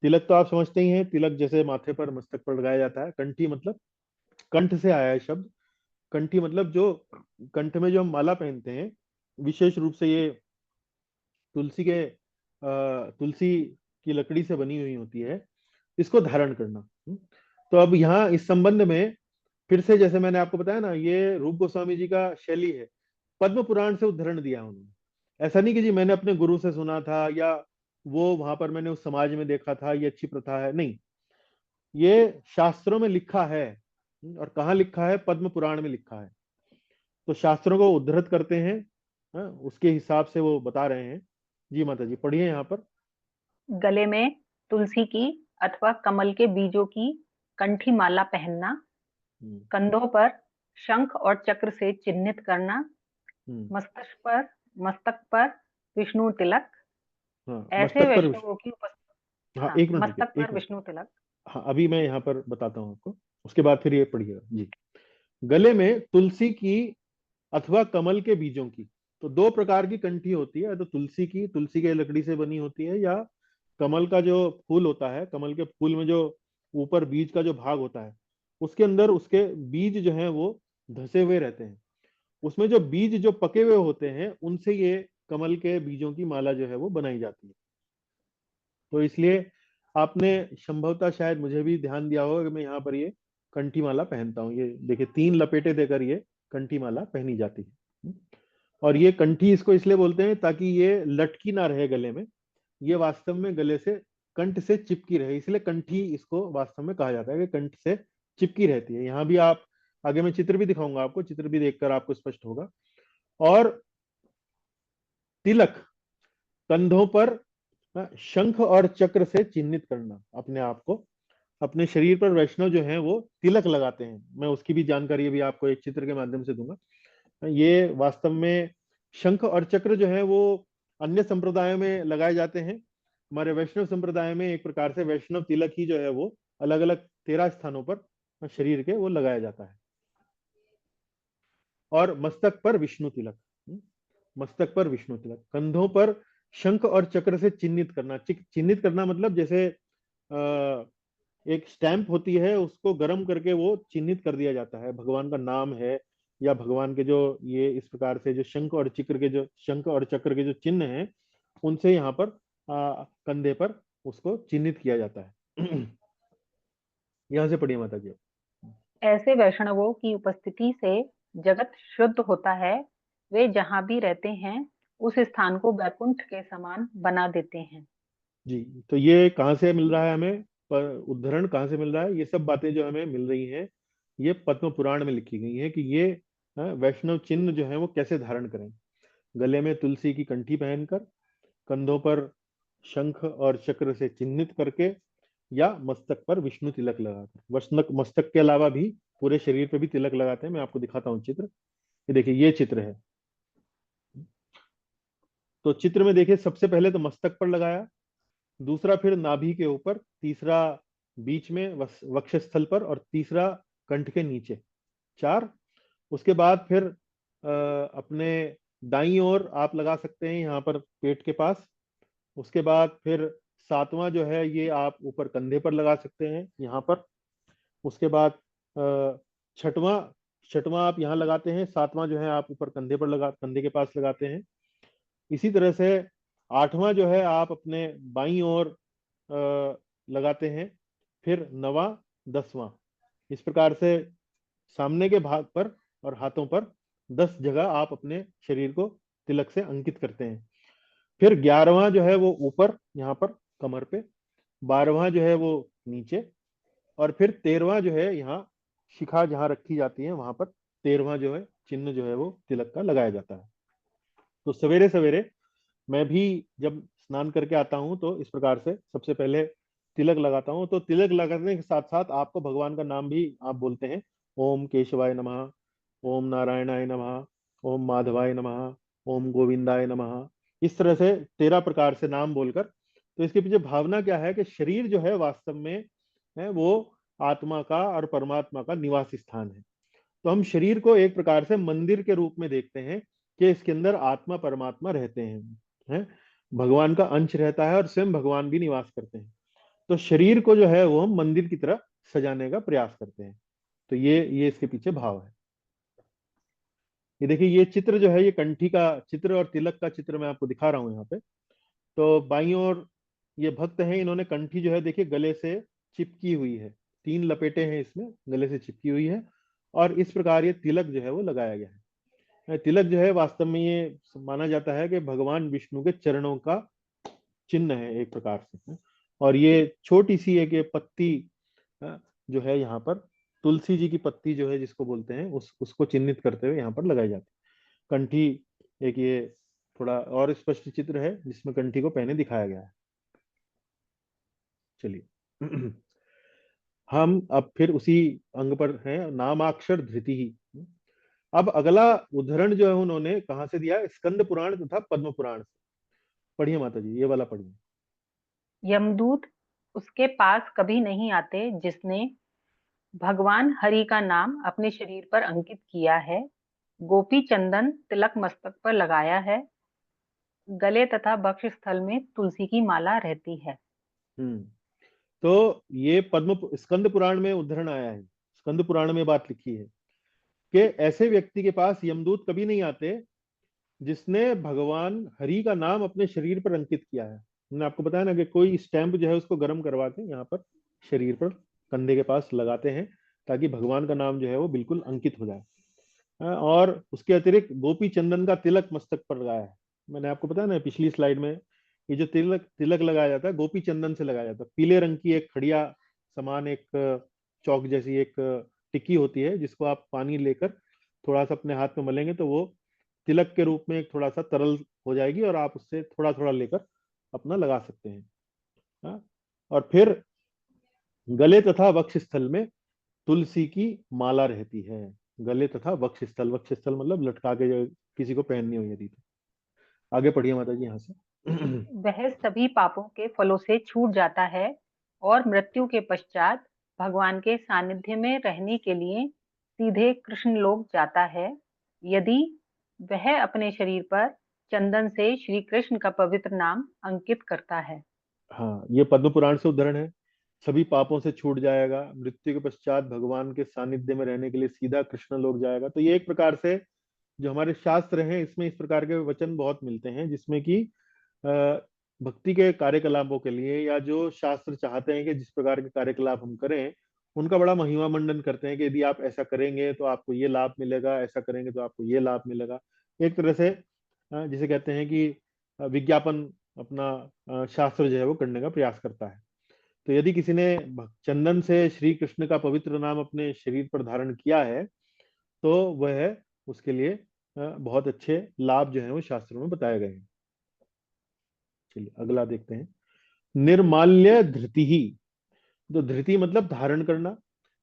तिलक तो आप समझते ही हैं, तिलक जैसे माथे पर, मस्तक पर लगाया जाता है। कंठी मतलब कंठ से आया है शब्द। कंठी मतलब जो कंठ में जो हम माला पहनते हैं, विशेष रूप से ये तुलसी के तुलसी की लकड़ी से बनी हुई होती है, इसको धारण करना। तो अब यहाँ इस संबंध में फिर से जैसे मैंने आपको बताया ना, ये रूप गोस्वामी जी का शैली है, पद्म पुराण से उद्धरण दिया उन्होंने। ऐसा नहीं कि जी मैंने अपने गुरु से सुना था, या वो वहां पर मैंने उस समाज में देखा था, ये अच्छी प्रथा है, नहीं, ये शास्त्रों में लिखा है। और कहाँ लिखा है? पद्म पुराण में लिखा है। तो शास्त्रों को उद्धृत करते हैं, उसके हिसाब से वो बता रहे हैं। जी माता जी, पढ़िए यहाँ पर। गले में तुलसी की अथवा कमल के बीजों की कंठी माला पहनना, हम्म। कंधों पर शंख और चक्र से चिन्हित करना, हम्म। मस्तक पर विष्णु तिलक। हाँ, ऐसे मस्तक पर वैष्णवों की हाँ, हाँ, एक मिनट रुकिए, मस्तक पर एक मिनट। विष्णु तिलक। हाँ, अभी मैं यहाँ पर बताता हूँ आपको, उसके बाद फिर ये पढ़िएगा जी। गले में तुलसी की अथवा कमल के बीजों की। तो दो प्रकार की कंठी होती है, तो तुलसी की, तुलसी के लकड़ी से बनी होती है, या कमल का जो फूल होता है, कमल के फूल में जो ऊपर बीज का जो भाग होता है, उसके अंदर उसके बीज जो हैं वो धसे हुए रहते हैं। उसमें जो बीज जो पके हुए होते हैं, उनसे ये कमल के बीजों की माला जो है वो बनाई जाती है। तो इसलिए आपने संभवतः शायद मुझे भी ध्यान दिया होगा कि मैं यहाँ पर ये कंठी माला पहनता हूँ। ये देखिए, 3 लपेटे देकर ये कंठी माला पहनी जाती है। और ये कंठी इसको इसलिए बोलते हैं ताकि ये लटकी ना रहे गले में, ये वास्तव में गले से, कंठ से चिपकी रहे, इसलिए कंठी इसको वास्तव में कहा जाता है कि कंठ से चिपकी रहती है। यहाँ भी आप, आगे मैं चित्र भी दिखाऊंगा आपको, चित्र भी देखकर आपको स्पष्ट होगा। और तिलक, कंधों पर शंख और चक्र से चिन्हित करना अपने आप को। अपने शरीर पर वैष्णव जो हैं वो तिलक लगाते हैं, मैं उसकी भी जानकारी अभी आपको एक चित्र के माध्यम से दूंगा। ये वास्तव में शंख और चक्र जो है वो अन्य संप्रदायों में लगाए जाते हैं। हमारे वैष्णव संप्रदाय में एक प्रकार से वैष्णव तिलक ही जो है वो अलग अलग 13 स्थानों पर शरीर के वो लगाया जाता है। और मस्तक पर विष्णु तिलक, मस्तक पर विष्णु तिलक, कंधों पर शंख और चक्र से चिन्हित करना। चिन्हित करना मतलब जैसे एक स्टैंप होती है, उसको गर्म करके वो चिन्हित कर दिया जाता है, भगवान का नाम है, या भगवान के जो ये इस प्रकार से जो शंख और चक्र के जो चिन्ह हैं, उनसे यहाँ पर कंधे पर उसको चिन्हित किया जाता है। यहाँ से पढ़िए माता जी। ऐसे वैष्णवों की उपस्थिति से जगत शुद्ध होता है। वे जहाँ भी रहते हैं उस स्थान को वैकुंठ के समान बना देते हैं। जी, तो ये कहाँ से मिल रहा है हमें, पर उद्धरण कहाँ से मिल रहा है? ये सब बातें जो हमें मिल रही हैं, ये पद्म पुराण में लिखी गई हैं कि ये वैष्णव चिन्ह जो है वो कैसे धारण करें। गले में तुलसी की कंठी पहनकर, कंधों पर शंख और चक्र से चिन्हित करके, या मस्तक पर विष्णु तिलक लगाकर। मस्तक के अलावा भी पूरे शरीर पे भी तिलक लगाते हैं। मैं आपको दिखाता हूँ चित्र। ये देखिए, ये चित्र है। तो चित्र में देखिए, सबसे पहले तो मस्तक पर लगाया, दूसरा फिर नाभि के ऊपर, तीसरा बीच में वक्षस्थल पर, और तीसरा कंठ के नीचे, 4। उसके बाद फिर अपने दाईं ओर आप लगा सकते हैं, यहाँ पर पेट के पास। उसके बाद फिर 7वां जो है ये आप ऊपर कंधे पर लगा सकते हैं, यहाँ पर। उसके बाद छठवां छठवां आप यहाँ लगाते हैं, 7वां जो है आप ऊपर कंधे के पास लगाते हैं। इसी तरह से 8वां जो है आप अपने बाईं ओर लगाते हैं, फिर 9वां, 10वां, इस प्रकार से सामने के भाग पर और हाथों पर 10 जगह आप अपने शरीर को तिलक से अंकित करते हैं। फिर 11वां जो है वो ऊपर यहाँ पर कमर पे, 12वां जो है वो नीचे, और फिर 13वां जो है यहाँ शिखा जहाँ रखी जाती है वहां पर 13वां जो है चिन्ह जो है वो तिलक का लगाया जाता है। तो सवेरे सवेरे मैं भी जब स्नान करके आता हूँ तो इस प्रकार से सबसे पहले तिलक लगाता हूँ। तो तिलक लगाने के साथ साथ आपको भगवान का नाम भी आप बोलते हैं। ओम केशवाय नमः, ओम नारायणाय नमः, ओम माधवाय नमः, ओम गोविंदाय नमः, इस तरह से 13 प्रकार से नाम बोलकर। तो इसके पीछे भावना क्या है कि शरीर जो है वास्तव में है वो आत्मा का और परमात्मा का निवास स्थान है। तो हम शरीर को एक प्रकार से मंदिर के रूप में देखते हैं कि इसके अंदर आत्मा परमात्मा रहते हैं, भगवान का अंश रहता है और स्वयं भगवान भी निवास करते हैं। तो शरीर को जो है वो हम मंदिर की तरह सजाने का प्रयास करते हैं। तो ये इसके पीछे भाव है। ये देखिए, ये चित्र जो है ये कंठी का चित्र और तिलक का चित्र मैं आपको दिखा रहा हूँ यहाँ पे। तो बाईं ओर ये भक्त हैं, इन्होंने कंठी जो है देखिए गले से चिपकी हुई है, 3 लपेटे हैं इसमें, गले से चिपकी हुई है। और इस प्रकार ये तिलक जो है वो लगाया गया है। तिलक जो है वास्तव में ये माना जाता है कि भगवान विष्णु के चरणों का चिन्ह है एक प्रकार से। और ये छोटी सी एक ये पत्ती जो है यहाँ पर तुलसी जी की पत्ती जो है जिसको बोलते हैं उसको चिन्हित करते हुए यहाँ पर लगाई जाती है। कंठी एक ये थोड़ा और स्पष्ट चित्र है जिसमें कंठी को पहने दिखाया गया है। चलिए हम अब फिर उसी अंग पर हैं, नामाक्षर धृति ही। अब अगला उदाहरण जो है उन्होंने कहाँ से दिया है? स्कंद पुराण तथा पद्म पुराण से। पढ़िए माता जी, ये वाला पढ़िए। यमदूत उसके पास कभी नहीं आते जिसने भगवान हरि का नाम अपने शरीर पर अंकित किया है, गोपी चंदन तिलक मस्तक पर लगाया है, गले तथा वक्ष स्थल में तुलसी की माला रहती है। हम्म। तो ये पद्म स्कंद पुराण में उदाहरण आया है। स्कंद पुराण में बात लिखी है कि ऐसे व्यक्ति के पास यमदूत कभी नहीं आते जिसने भगवान हरि का नाम अपने शरीर पर अंकित किया है। मैंने आपको बताया ना कि कोई स्टैंप जो है उसको गर्म करवा के यहाँ पर शरीर पर कंधे के पास लगाते हैं ताकि भगवान का नाम जो है वो बिल्कुल अंकित हो जाए। और उसके अतिरिक्त गोपी चंदन का तिलक मस्तक पर लगाया है। मैंने आपको बताया ना पिछली स्लाइड में, ये जो तिलक तिलक लगाया जाता है गोपी चंदन से लगाया जाता है। पीले रंग की एक खड़िया समान एक चौक जैसी एक टिक्की होती है जिसको आप पानी लेकर थोड़ा सा अपने हाथ में मलेंगे तो वो तिलक के रूप में एक थोड़ा सा तरल हो जाएगी और आप उससे थोड़ा थोड़ा लेकर अपना लगा सकते हैं। हाँ? और फिर गले तथा वक्ष स्थल में तुलसी की माला रहती है। गले तथा वक्ष स्थल, वक्ष स्थल मतलब लटका के जो किसी को पहननी हो यदि तो। आगे पढ़िए माता जी यहाँ से। वह सभी पापों के फलों से छूट जाता है और मृत्यु के पश्चात भगवान के सानिध्य में रहने के लिए सीधे कृष्ण लोक जाता है, यदि वह अपने शरीर पर चंदन से श्री कृष्ण का पवित्र नाम अंकित करता है। हाँ, ये पद्म पुराण से उदाहरण है। सभी पापों से छूट जाएगा, मृत्यु के पश्चात भगवान के सानिध्य में रहने के लिए सीधा कृष्ण लोक जाएगा। तो ये एक प्रकार से जो हमारे शास्त्र हैं इसमें इस प्रकार के वचन बहुत मिलते हैं जिसमें कि भक्ति के कार्यकलापों के लिए या जो शास्त्र चाहते हैं कि जिस प्रकार के कार्यकलाप हम करें उनका बड़ा महिमा मंडन करते हैं कि यदि आप ऐसा करेंगे तो आपको ये लाभ मिलेगा, ऐसा करेंगे तो आपको ये लाभ मिलेगा। एक तरह से जिसे कहते हैं कि विज्ञापन अपना शास्त्र जो है वो करने का प्रयास करता है। तो यदि किसी ने चंदन से श्री कृष्ण का पवित्र नाम अपने शरीर पर धारण किया है तो वह उसके लिए बहुत अच्छे लाभ जो है वो शास्त्रों में बताए गए हैं। चलिए अगला देखते हैं। निर्माल्य धृति ही। तो धृति मतलब धारण करना।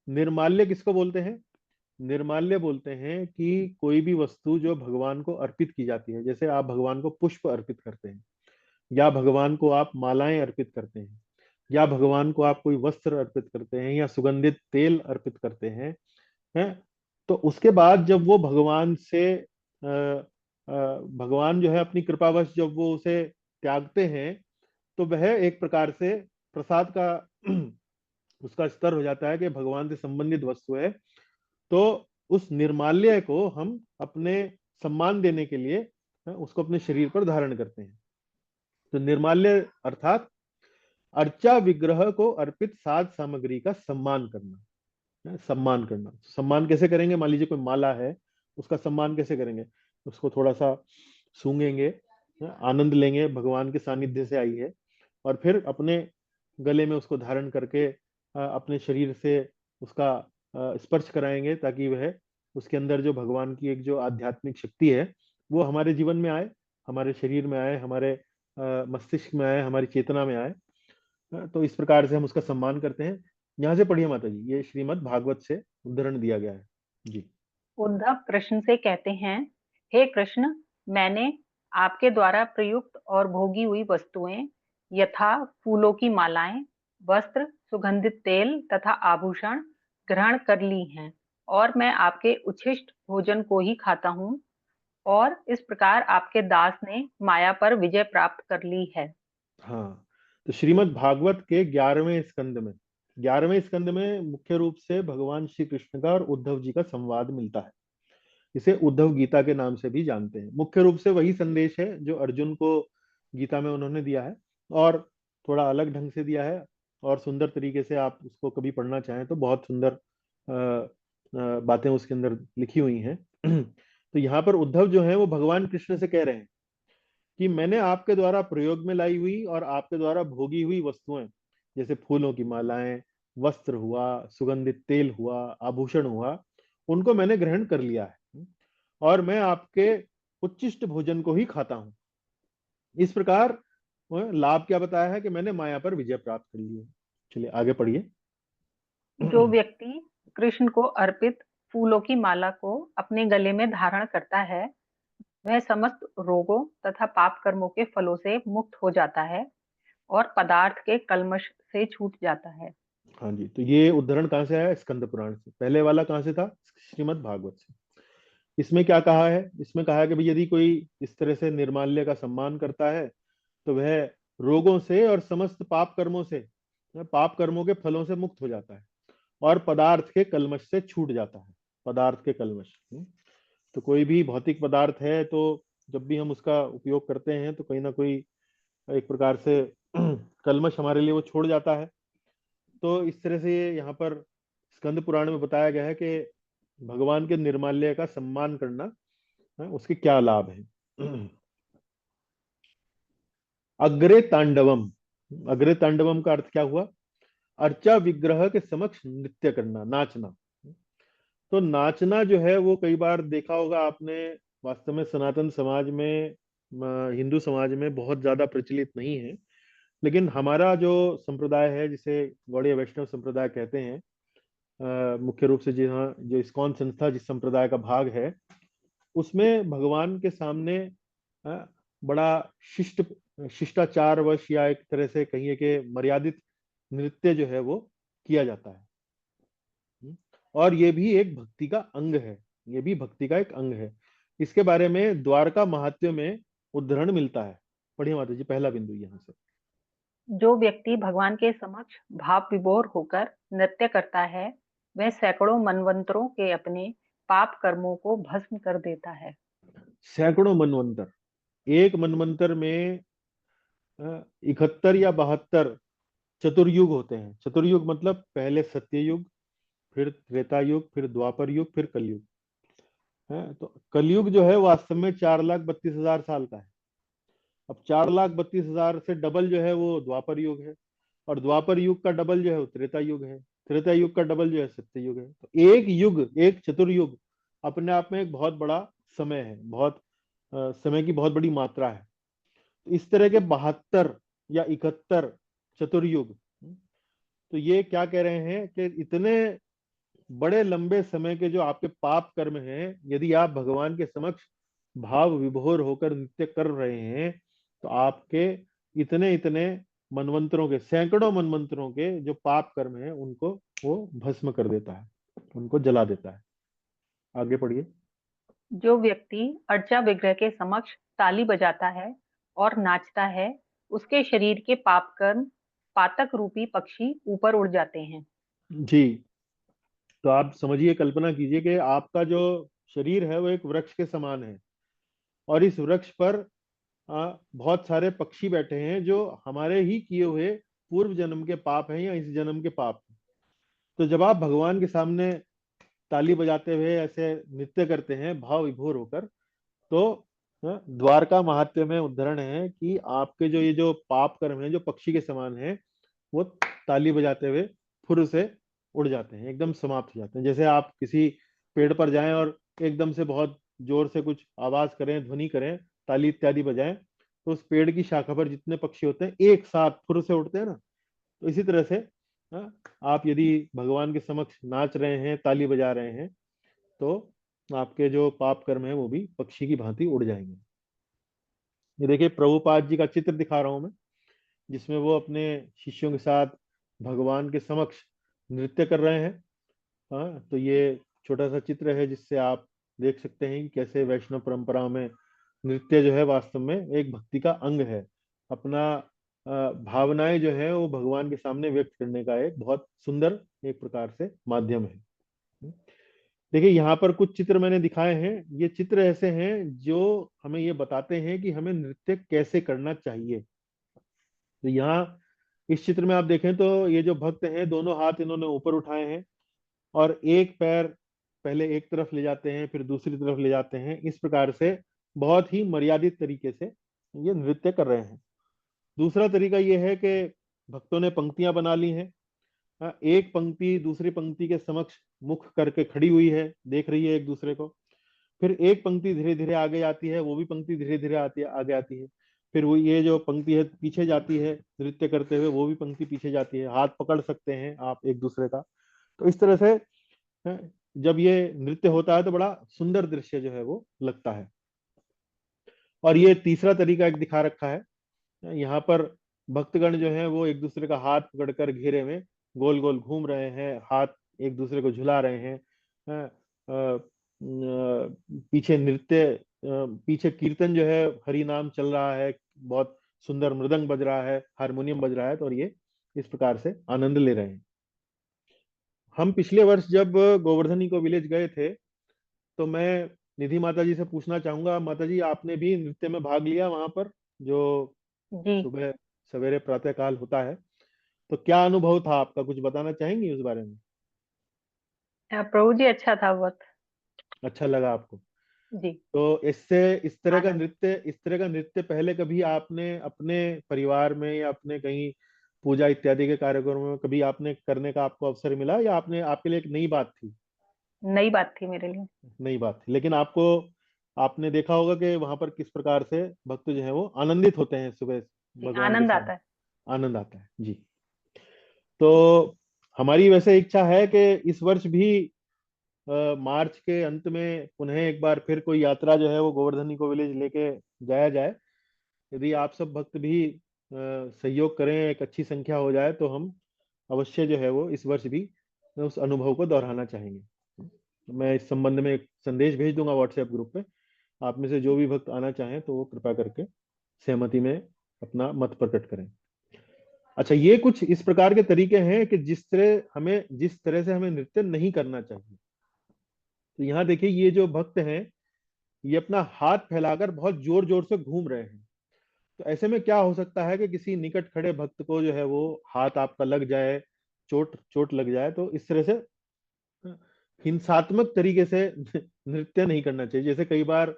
निर्माल्य किसको बोलते हैं? निर्माल्य बोलते हैं कि कोई भी वस्तु जो भगवान को अर्पित की जाती है, जैसे आप भगवान को पुष्प अर्पित करते हैं या भगवान को आप मालाएं अर्पित करते हैं या भगवान को आप कोई वस्त्र अर्पित करते हैं या सुगंधित तेल अर्पित करते हैं। तो उसके बाद जब वो भगवान से भगवान जो है अपनी कृपावश जब वो उसे त्यागते हैं तो वह एक प्रकार से प्रसाद का उसका स्तर हो जाता है कि भगवान से संबंधित वस्तु है। तो उस निर्माल्य को हम अपने सम्मान देने के लिए उसको अपने शरीर पर धारण करते हैं। तो निर्माल्य अर्थात अर्चा विग्रह को अर्पित साज सामग्री का सम्मान करना है। सम्मान करना, सम्मान कैसे करेंगे? मान लीजिए कोई माला है, उसका सम्मान कैसे करेंगे? उसको थोड़ा सा सूंघेंगे, आनंद लेंगे भगवान के सानिध्य से आई है, और फिर अपने गले में उसको धारण करके अपने शरीर से उसका स्पर्श कराएंगे ताकि वह उसके अंदर जो भगवान की एक जो आध्यात्मिक शक्ति है वो हमारे जीवन में आए, हमारे शरीर में आए, हमारे मस्तिष्क में आए, हमारी चेतना में आए। तो इस प्रकार से हम उसका सम्मान करते हैं। यहाँ से पढ़िए माता जी, ये श्रीमद् भागवत से उद्धरण दिया गया है जी। उद्धव कृष्ण से कहते हैं, हे कृष्ण, मैंने आपके द्वारा प्रयुक्त और भोगी हुई वस्तुएं यथा फूलों की मालाएं, वस्त्र, सुगंधित तेल तथा आभूषण ग्रहण कर ली हैं और मैं आपके उच्छिष्ट भोजन को ही खाता हूँ, और इस प्रकार आपके दास ने माया पर विजय प्राप्त कर ली है। हाँ, तो श्रीमद् भागवत के 11वें स्कंद में मुख्य रूप से भगवान श्री कृष्ण का और उद्धव जी का संवाद मिलता है। इसे उद्धव गीता के नाम से भी जानते हैं। मुख्य रूप से वही संदेश है जो अर्जुन को गीता में उन्होंने दिया है, और थोड़ा अलग ढंग से दिया है और सुंदर तरीके से आप उसको कभी पढ़ना चाहें तो बहुत सुंदर बातें उसके अंदर लिखी हुई हैं। तो यहाँ पर उद्धव जो है वो भगवान कृष्ण से कह रहे हैं कि मैंने आपके द्वारा प्रयोग में लाई हुई और आपके द्वारा भोगी हुई वस्तुएं, जैसे फूलों की मालाएं, वस्त्र हुआ, सुगंधित तेल हुआ, आभूषण हुआ, उनको मैंने ग्रहण कर लिया है और मैं आपके उच्चिष्ट भोजन को ही खाता हूं। इस प्रकार लाभ क्या बताया है कि मैंने माया पर विजय प्राप्त कर ली है। चलिए आगे पढ़िए। जो व्यक्ति कृष्ण को अर्पित फूलों की माला को अपने गले में धारण करता है, वह समस्त रोगों तथा पाप कर्मों के फलों से मुक्त हो जाता है और पदार्थ के कल्मश से छूट जाता है। हाँ जी, तो ये उद्धरण कहाँ से आया? स्कंद पुराण से। पहले वाला कहाँ से था? श्रीमद् भागवत से। इसमें क्या कहा है? इसमें कहा है कि भाई यदि कोई इस तरह से निर्माल्य का सम्मान करता है तो वह रोगों से और समस्त पाप कर्मों से, पाप कर्मों के फलों से मुक्त हो जाता है और पदार्थ के कल्मश से छूट जाता है। पदार्थ के कल्मश, तो कोई भी भौतिक पदार्थ है तो जब भी हम उसका उपयोग करते हैं तो कहीं ना कोई एक प्रकार से कल्मश हमारे लिए वो छोड़ जाता है। तो इस तरह से यहाँ पर स्कंद पुराण में बताया गया है कि भगवान के निर्माल्य का सम्मान करना, उसके क्या लाभ है। अग्रे तांडवम। अग्रे तांडवम का अर्थ क्या हुआ? अर्चा विग्रह के समक्ष नृत्य करना, नाचना। तो नाचना जो है वो कई बार देखा होगा आपने, वास्तव में सनातन समाज में, हिंदू समाज में बहुत ज्यादा प्रचलित नहीं है। लेकिन हमारा जो संप्रदाय है जिसे गौड़ीय वैष्णव संप्रदाय कहते हैं, मुख्य रूप से जी हाँ, जो इस्कॉन संस्था जिस संप्रदाय का भाग है, उसमें भगवान के सामने बड़ा शिष्ट शिष्टाचारवश या एक तरह से कहिए कि मर्यादित नृत्य जो है वो किया जाता है। और ये भी एक भक्ति का अंग है। ये भी भक्ति का एक अंग है। इसके बारे में द्वारका महात्म्य में उद्धरण मिलता है। पढ़िए माता जी, पहला बिंदु यहाँ से। जो व्यक्ति भगवान के समक्ष भाव विभोर होकर नृत्य करता है, वह सैकड़ों मनवंतरों के अपने पाप कर्मों को भस्म कर देता है। सैकड़ों मनवंतर, एक मनवंतर में 71 या 72 चतुर्युग होते हैं। चतुर्युग मतलब पहले सत्ययुग, फिर त्रेता युग, फिर द्वापर युग, फिर कलयुग है। तो कलयुग जो है वास्तव में 4,32,000 साल का है। अब 4,32,000 से डबल जो है वो द्वापर युग है, और द्वापर युग का डबल जो है वो त्रेता युग है, त्रेता युग का डबल जो है सत्य युग है। तो एक युग, एक चतुर्युग अपने आप में एक बहुत बड़ा समय है, बहुत समय की बहुत बड़ी मात्रा है। तो इस तरह के 72 या 71 चतुर्युग, तो ये क्या कह रहे हैं कि इतने बड़े लंबे समय के जो आपके पाप कर्म हैं, यदि आप भगवान के समक्ष भाव विभोर होकर नृत्य कर रहे हैं तो आपके इतने इतने मनवंतरों के, सैकड़ों मनवंतरों के जो पाप कर्म हैं उनको वो भस्म कर देता है, उनको जला देता है। आगे पढ़िए। जो व्यक्ति अर्चा विग्रह के समक्ष ताली बजाता है और नाचता है, उसके शरीर के पाप कर्म पातक रूपी पक्षी ऊपर उड़ जाते हैं। जी, तो आप समझिए, कल्पना कीजिए कि आपका जो शरीर है वो एक वृक्ष के समान है और इस वृक्ष पर बहुत सारे पक्षी बैठे हैं जो हमारे ही किए हुए पूर्व जन्म के पाप हैं या इस जन्म के पाप हैं। तो जब आप भगवान के सामने ताली बजाते हुए ऐसे नृत्य करते हैं भाव विभोर होकर, तो द्वारका महात्म्य में उद्धरण है कि आपके जो ये जो पाप कर्म है जो पक्षी के समान है, वो ताली बजाते हुए फुर से उड़ जाते हैं, एकदम समाप्त हो जाते हैं। जैसे आप किसी पेड़ पर जाएं और एकदम से बहुत जोर से कुछ आवाज करें, ध्वनि करें, ताली इत्यादि बजाएं, तो उस पेड़ की शाखा पर जितने पक्षी होते हैं एक साथ फुर से उड़ते हैं ना। तो इसी तरह से आप यदि भगवान के समक्ष नाच रहे हैं, ताली बजा रहे हैं, तो आपके जो पाप कर्म है वो भी पक्षी की भांति उड़ जाएंगे। ये देखिए, प्रभुपाद जी का चित्र दिखा रहा हूं मैं, जिसमें वो अपने शिष्यों के साथ भगवान के समक्ष नृत्य कर रहे हैं। हाँ, तो ये छोटा सा चित्र है जिससे आप देख सकते हैं कि कैसे वैष्णव परंपरा में नृत्य जो है वास्तव में एक भक्ति का अंग है। अपना भावनाएं जो है वो भगवान के सामने व्यक्त करने का एक बहुत सुंदर एक प्रकार से माध्यम है। देखिए, यहाँ पर कुछ चित्र मैंने दिखाए हैं। ये चित्र ऐसे हैं जो हमें ये बताते हैं कि हमें नृत्य कैसे करना चाहिए। तो यहाँ इस चित्र में आप देखें तो ये जो भक्त हैं, दोनों हाथ इन्होंने ऊपर उठाए हैं और एक पैर पहले एक तरफ ले जाते हैं, फिर दूसरी तरफ ले जाते हैं। इस प्रकार से बहुत ही मर्यादित तरीके से ये नृत्य कर रहे हैं। दूसरा तरीका ये है कि भक्तों ने पंक्तियां बना ली हैं। एक पंक्ति दूसरी पंक्ति के समक्ष मुख करके खड़ी हुई है, देख रही है एक दूसरे को। फिर एक पंक्ति धीरे धीरे आगे आती है, वो भी पंक्ति धीरे धीरे आती है, आगे आती है। फिर वो ये जो पंक्ति है पीछे जाती है नृत्य करते हुए, वो भी पंक्ति पीछे जाती है। हाथ पकड़ सकते हैं आप एक दूसरे का। तो इस तरह से जब ये नृत्य होता है तो बड़ा सुंदर दृश्य जो है वो लगता है। और ये तीसरा तरीका एक दिखा रखा है। यहाँ पर भक्तगण जो है वो एक दूसरे का हाथ पकड़कर घेरे में गोल गोल घूम रहे हैं, हाथ एक दूसरे को झुला रहे हैं। पीछे नृत्य, पीछे कीर्तन जो है, हरि नाम चल रहा है, बहुत सुंदर मृदंग बज रहा है, हारमोनियम बज रहा है, तो और ये इस प्रकार से आनंद ले रहे हैं। हम पिछले वर्ष जब गोवर्धन इको विलेज गए थे, तो मैं निधि माता जी से पूछना चाहूंगा, माता जी आपने भी नृत्य में भाग लिया वहां पर, जो जी। सुबह सवेरे प्रातः काल होता है, तो क्या अनुभव था आपका, कुछ बताना चाहेंगी उस बारे में? प्रभु जी, अच्छा था बहुत। अच्छा लगा आपको? जी। तो इससे आनंद। इस तरह का नृत्य पहले कभी आपने अपने परिवार में या अपने कहीं पूजा इत्यादि के कार्यक्रमों में कभी आपने करने का आपको अवसर मिला, या आपने आपके लिए एक नई बात थी? नई बात थी मेरे लिए। नई बात थी, लेकिन आपको, आपने देखा होगा कि वहां पर किस प्रकार से भक्त जो है वो आनंदित होते हैं सुबह जी, भगवान के आनंद साथ। आता है। आनंद आता है जी। तो हमारी वैसे इच्छा है कि इस वर्ष भी मार्च के अंत में पुनः एक बार फिर कोई यात्रा जो है वो गोवर्धन इको विलेज लेके जाया जाए। यदि आप सब भक्त भी सहयोग करें, एक अच्छी संख्या हो जाए, तो हम अवश्य जो है वो इस वर्ष भी उस अनुभव को दोहराना चाहेंगे। मैं इस संबंध में एक संदेश भेज दूंगा व्हाट्सएप ग्रुप पे। आप में से जो भी भक्त आना चाहें तो वो कृपा करके सहमति में अपना मत प्रकट करें। अच्छा, ये कुछ इस प्रकार के तरीके हैं कि जिस तरह से हमें नृत्य नहीं करना चाहिए। तो यहाँ देखिए, ये जो भक्त हैं, ये अपना हाथ फैलाकर बहुत जोर जोर से घूम रहे हैं। तो ऐसे में क्या हो सकता है कि किसी निकट खड़े भक्त को जो है वो हाथ आपका लग जाए, चोट चोट लग जाए। तो इस तरह से हिंसात्मक तरीके से नृत्य नहीं करना चाहिए। जैसे कई बार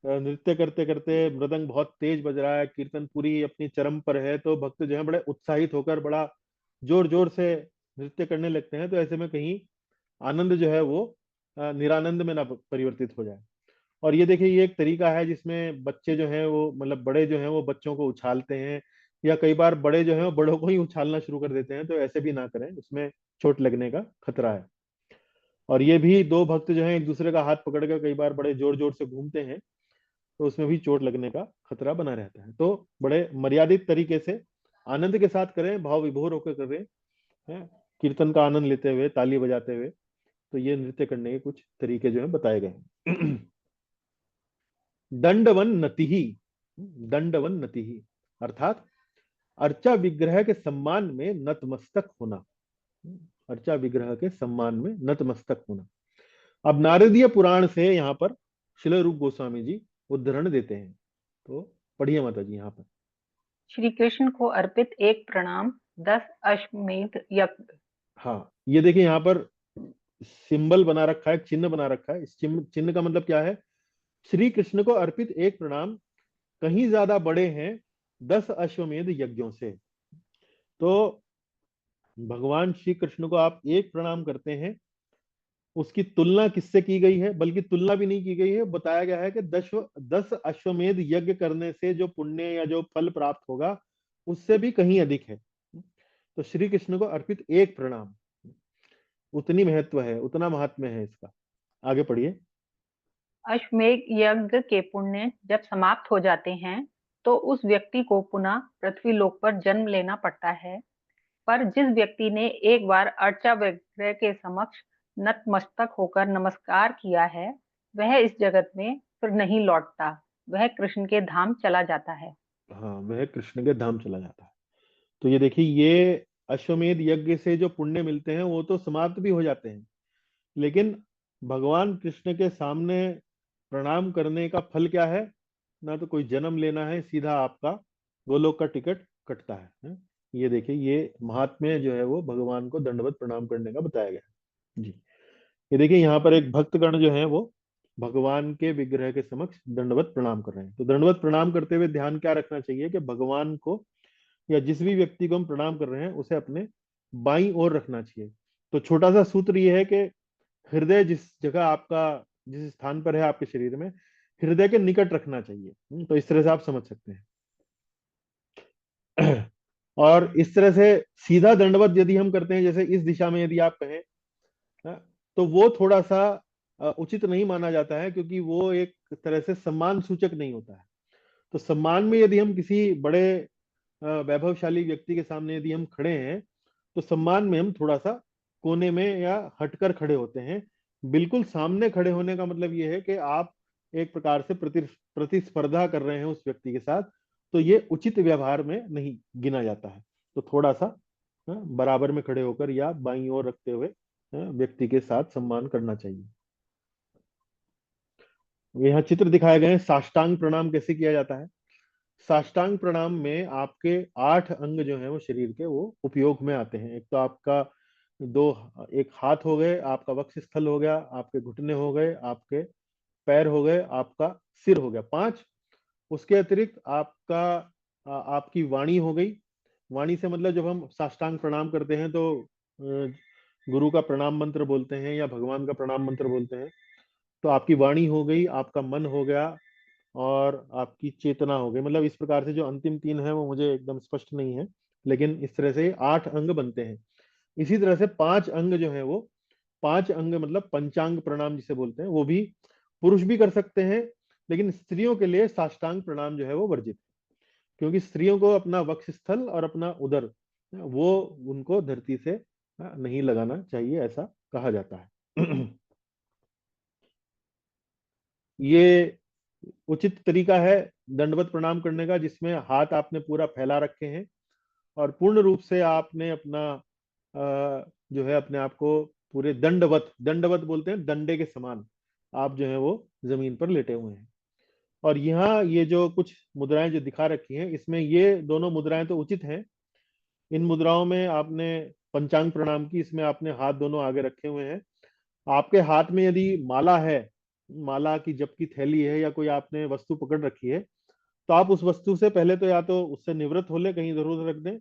नृत्य करते करते मृदंग बहुत तेज बज रहा है, कीर्तन पूरी अपनी चरम पर है, तो भक्त जो है बड़े उत्साहित होकर बड़ा जोर जोर से नृत्य करने लगते हैं। तो ऐसे में कहीं आनंद जो है वो निरानंद में ना परिवर्तित हो जाए। और ये देखिए, ये एक तरीका है जिसमें बच्चे जो हैं वो, मतलब बड़े जो हैं वो बच्चों को उछालते हैं, या कई बार बड़े जो हैं वो बड़ों को ही उछालना शुरू कर देते हैं। तो ऐसे भी ना करें, उसमें चोट लगने का खतरा है। और ये भी दो भक्त जो हैं एक दूसरे का हाथ पकड़कर कई बार बड़े जोर जोर से घूमते हैं, तो उसमें भी चोट लगने का खतरा बना रहता है। तो बड़े मर्यादित तरीके से आनंद के साथ करें, भाव विभोर होकर करें, हैं, कीर्तन का आनंद लेते हुए, ताली बजाते हुए। तो ये नृत्य करने के कुछ तरीके जो है बताए गए हैं। दंडवन नति ही, दंडवन नति ही अर्थात अर्चा विग्रह के सम्मान में नतमस्तक होना। अर्चा विग्रह के सम्मान में नतमस्तक होना। अब नारदीय पुराण से यहाँ पर श्रील रूप गोस्वामी जी उद्धरण देते हैं, तो पढ़िए माता जी यहाँ पर। श्री कृष्ण को अर्पित एक प्रणाम, 10 अश्वमेध यज्ञ। हाँ, ये देखिए यहाँ पर सिंबल बना रखा है, चिन्ह बना रखा है। इस चिन्ह का मतलब क्या है? श्री कृष्ण को अर्पित एक प्रणाम कहीं ज्यादा बड़े हैं 10 अश्वमेध यज्ञों से। तो भगवान श्री कृष्ण को आप एक प्रणाम करते हैं, उसकी तुलना किससे की गई है? बल्कि तुलना भी नहीं की गई है, बताया गया है कि 10 अश्वमेध यज्ञ करने से जो पुण्य या जो फल प्राप्त होगा, उससे भी कहीं अधिक है। तो श्री कृष्ण को अर्पित एक प्रणाम, उतनी महत्व है, उतना महात्म्य है इसका। आगे पढ़िए। अश्वमेध यज्ञ के पुण्य जब समाप्त हो जाते हैं तो उस व्यक्ति को पुनः पृथ्वी लोक पर जन्म लेना पड़ता है। पर जिस व्यक्ति ने एक बार अर्चा विग्रह के समक्ष नतमस्तक होकर नमस्कार किया है, वह इस जगत में फिर नहीं लौटता, वह कृष्ण के धाम चला जाता है। हाँ, वह कृष्ण के धाम चला जाता है। तो ये देखिए, ये अश्वमेध यज्ञ से जो पुण्य मिलते हैं वो तो समाप्त भी हो जाते हैं, लेकिन भगवान कृष्ण के सामने प्रणाम करने का फल क्या है? ना तो कोई जन्म लेना है, सीधा आपका गोलोक का टिकट कटता है? ये देखिए, ये महात्म्य जो है वो भगवान को दंडवत प्रणाम करने का बताया गया है जी। ये देखिए यहाँ पर एक भक्तगण जो है वो भगवान के विग्रह के समक्ष दंडवत प्रणाम कर रहे हैं। तो दंडवत प्रणाम करते हुए ध्यान क्या रखना चाहिए कि भगवान को या जिस भी व्यक्ति को हम प्रणाम कर रहे हैं उसे अपने बाईं ओर रखना चाहिए। तो छोटा सा सूत्र ये है कि हृदय जिस जगह आपका, जिस स्थान पर है आपके शरीर में, हृदय के निकट रखना चाहिए। तो इस तरह से आप समझ सकते हैं। और इस तरह से सीधा दंडवत यदि हम करते हैं, जैसे इस दिशा में यदि आप कहें, हाँ, तो वो थोड़ा सा उचित नहीं माना जाता है, क्योंकि वो एक तरह से सम्मान सूचक नहीं होता है। तो सम्मान में यदि हम किसी बड़े वैभवशाली व्यक्ति के सामने यदि हम खड़े हैं, तो सम्मान में हम थोड़ा सा कोने में या हटकर खड़े होते हैं। बिल्कुल सामने खड़े होने का मतलब ये है कि आप एक प्रकार से प्रतिस्पर्धा कर रहे हैं उस व्यक्ति के साथ, तो ये उचित व्यवहार में नहीं गिना जाता है। तो थोड़ा सा बराबर में खड़े होकर या बाईं ओर रखते हुए व्यक्ति के साथ सम्मान करना चाहिए। यहाँ चित्र दिखाए गए हैं, साष्टांग प्रणाम कैसे किया जाता है। साष्टांग प्रणाम में आपके 8 अंग जो हैं वो शरीर के वो उपयोग में आते हैं। एक तो आपका दो, एक हाथ हो गए, आपका वक्ष स्थल हो गया, आपके घुटने हो गए, आपके पैर हो गए, आपका सिर हो गया, 5। उसके अतिरिक्त आपका आपकी वाणी हो गई। वाणी से मतलब जब हम साष्टांग प्रणाम करते हैं तो गुरु का प्रणाम मंत्र बोलते हैं या भगवान का प्रणाम मंत्र बोलते हैं। तो आपकी वाणी हो गई, आपका मन हो गया, और आपकी चेतना हो गई। मतलब इस प्रकार से जो अंतिम 3 है वो मुझे एकदम स्पष्ट नहीं है, लेकिन इस तरह से 8 अंग बनते हैं। इसी तरह से 5 अंग जो है वो, 5 अंग मतलब पंचांग प्रणाम जिसे बोलते हैं, वो भी पुरुष भी कर सकते हैं, लेकिन स्त्रियों के लिए साष्टांग प्रणाम जो है वो वर्जित है। क्योंकि स्त्रियों को अपना वक्ष स्थल और अपना उदर वो उनको धरती से नहीं लगाना चाहिए, ऐसा कहा जाता है। ये उचित तरीका है दंडवत प्रणाम करने का, जिसमें हाथ आपने पूरा फैला रखे हैं और पूर्ण रूप से आपने अपना जो है अपने आप को पूरे दंडवत, दंडवत बोलते हैं डंडे के समान, आप जो है वो जमीन पर लेटे हुए हैं। और यहाँ ये जो कुछ मुद्राएं जो दिखा रखी हैं, इसमें ये दोनों मुद्राएं तो उचित हैं। इन मुद्राओं में आपने पंचांग प्रणाम की, इसमें आपने हाथ दोनों आगे रखे हुए हैं। आपके हाथ में यदि माला है, माला की जप की थैली है, या कोई आपने वस्तु पकड़ रखी है, तो आप उस वस्तु से पहले तो या तो उससे निवृत्त हो ले, कहीं जरूर रख दें,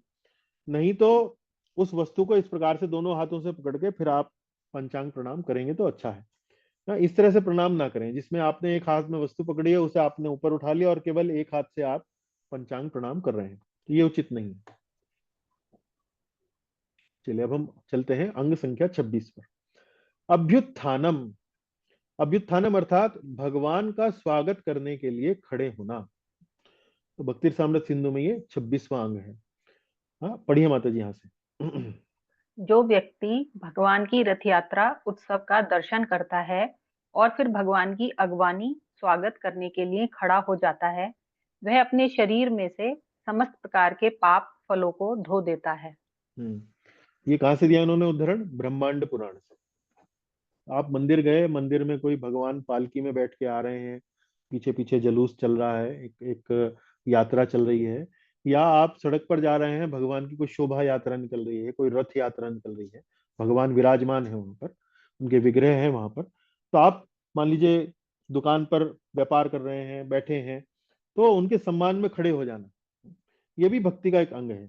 नहीं तो उस वस्तु को इस प्रकार से दोनों हाथों से पकड़ के फिर आप पंचांग प्रणाम करेंगे तो अच्छा है। इस तरह से प्रणाम ना करें जिसमें आपने एक हाथ में वस्तु पकड़ी है, उसे आपने ऊपर उठा लिया और केवल एक हाथ से आप पंचांग प्रणाम कर रहे हैं, तो ये उचित नहीं है। चलिए अब हम चलते हैं अंग संख्या 26 पर। अभ्युत्थानम। अभ्युत्थानम अर्थात भगवान का स्वागत करने के लिए खड़े होना। तो भक्ति साम्राट सिंधु में ये 26वां अंग है। हाँ, पढ़िए माता जी यहाँ से। जो व्यक्ति भगवान की रथ यात्रा उत्सव का दर्शन करता है और फिर भगवान की अगवानी स्वागत करने के लिए खड़ा हो जाता है, वह अपने शरीर में से समस्त प्रकार के पाप फलों को धो देता है। ये कहाँ से दिया इन्होंने उदाहरण? ब्रह्मांड पुराण से। आप मंदिर गए, मंदिर में कोई भगवान पालकी में बैठ के आ रहे हैं, पीछे पीछे जलूस चल रहा है, एक एक यात्रा चल रही है, या आप सड़क पर जा रहे हैं, भगवान की कोई शोभा यात्रा निकल रही है, कोई रथ यात्रा निकल रही है, भगवान विराजमान है वहां पर, उनके विग्रह हैं वहां पर, तो आप मान लीजिए दुकान पर व्यापार कर रहे हैं, बैठे हैं, तो उनके सम्मान में खड़े हो जाना, ये भी भक्ति का एक अंग है।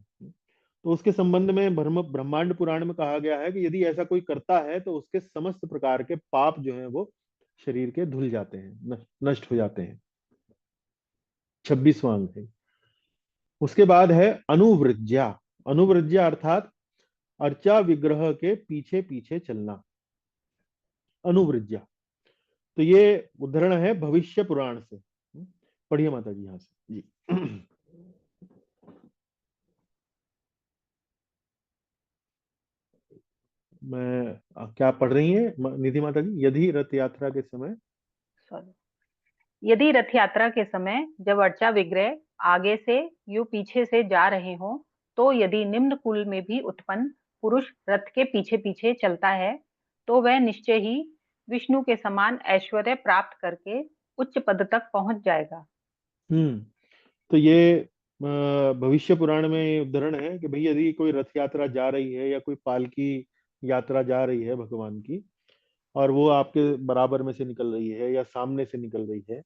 तो उसके संबंध में ब्रह्मांड पुराण में कहा गया है कि यदि ऐसा कोई करता है तो उसके समस्त प्रकार के पाप जो हैं वो शरीर के धुल जाते हैं, नष्ट हो जाते हैं। 26वां अंग है। उसके बाद है अनुवृज्या। अनुवृज्या अर्थात अर्चा विग्रह के पीछे पीछे चलना, अनुवृज्या। तो ये उदाहरण है भविष्य पुराण से। पढ़िए माता जी यहाँ से जी। मैं क्या पढ़ रही है निधि माता जी? यदि रथ यात्रा के समय, सॉरी। यदि रथ यात्रा के समय जब अर्चा विग्रह आगे से यू पीछे से जा रहे हों, तो यदि निम्न कुल में भी उत्पन्न पुरुष रथ के पीछे पीछे चलता है, तो वह निश्चय ही विष्णु के समान ऐश्वर्य प्राप्त करके उच्च पद तक पहुंच जाएगा। तो ये भविष्य पुराण में ये उदाहरण है कि भाई यदि कोई रथ यात्रा जा रही है या कोई पालकी यात्रा जा रही है भगवान की, और वो आपके बराबर में से निकल रही है या सामने से निकल रही है,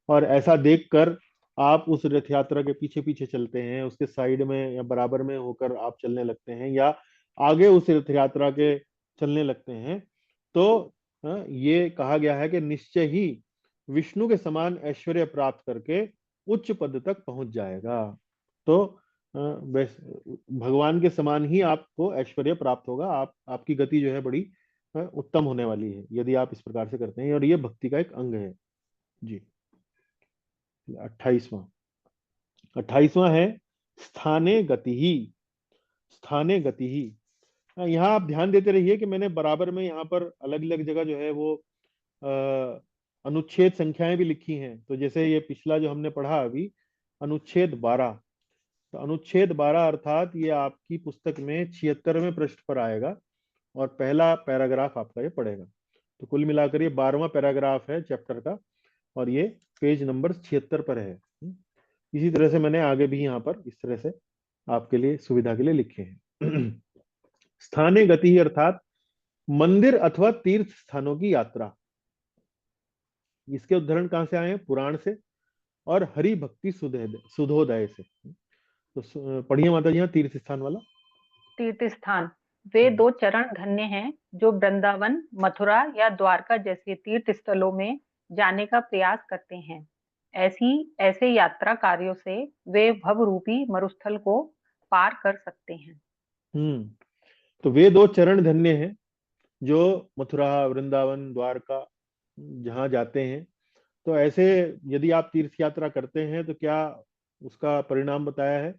और ऐसा देखकर आप उस रथ यात्रा के पीछे पीछे चलते हैं, उसके साइड में या बराबर में होकर आप चलने लगते हैं, या आगे उस रथ यात्रा के चलने लगते हैं, तो ये कहा गया है कि निश्चय ही विष्णु के समान ऐश्वर्य प्राप्त करके उच्च पद तक पहुंच जाएगा। तो भगवान के समान ही आपको ऐश्वर्य प्राप्त होगा, आपकी गति जो है बड़ी उत्तम होने वाली है यदि आप इस प्रकार से करते हैं, और ये भक्ति का एक अंग है। जी। 28वां 28वां है स्थाने गति ही। स्थाने गति ही, यहाँ आप ध्यान देते रहिए कि मैंने बराबर में यहाँ पर अलग अलग जगह जो है वो अनुच्छेद संख्याएं भी लिखी हैं। तो जैसे ये पिछला जो हमने पढ़ा अभी, अनुच्छेद 12, तो अनुच्छेद 12 अर्थात ये आपकी पुस्तक में 76वें पृष्ठ पर आएगा, और पहला पैराग्राफ आपका ये पड़ेगा। तो कुल मिलाकर ये 12वां पैराग्राफ है चैप्टर का, और ये पेज नंबर 76 पर है। इसी तरह से मैंने आगे भी यहाँ पर इस तरह से आपके लिए सुविधा के लिए लिखे हैं। स्थाने गति ही अर्थात मंदिर अथवा तीर्थ स्थानों की यात्रा। इसके उदाहरण कहां से आए हैं? पुराण से और हरि भक्ति सुधोदय से। तो पढ़िए माता जी यहाँ तीर्थ स्थान वाला। तीर्थ स्थान, वे दो चरण धन्य हैं जो वृंदावन, मथुरा या द्वारका जैसे तीर्थ स्थलों में जाने का प्रयास करते हैं। ऐसे यात्रा कार्यों से वे भवरूपी मरुस्थल को पार कर सकते हैं। हम्म। तो वे दो चरण धन्य हैं जो मथुरा, वृंदावन, द्वारका जहां जाते हैं। तो ऐसे यदि आप तीर्थ यात्रा करते हैं तो क्या उसका परिणाम बताया है?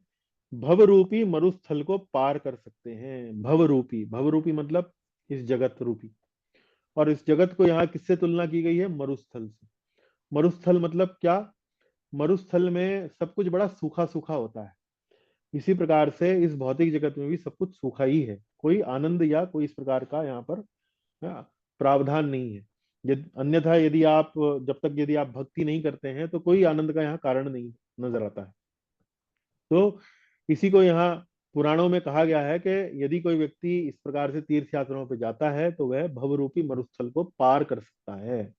भवरूपी मरुस्थल को पार कर सकते हैं। भवरूपी, भवरूपी मतलब इस जगत रूपी, और इस जगत को यहाँ किससे तुलना की गई है? मरुस्थल से। मरुस्थल मतलब क्या? मरुस्थल में सब कुछ बड़ा सूखा सूखा होता है। इसी प्रकार से इस भौतिक जगत में भी सब कुछ सूखा ही है, कोई आनंद या कोई इस प्रकार का यहाँ पर प्रावधान नहीं है। अन्यथा यदि आप, जब तक यदि आप भक्ति नहीं करते हैं तो कोई आनंद का यहाँ कारण नहीं नजर आता है। तो इसी को यहाँ पुराणों में कहा गया है कि यदि कोई व्यक्ति इस प्रकार से तीर्थ यात्राओं पे जाता है तो वह भवरूपी मरुस्थल को पार कर सकता है।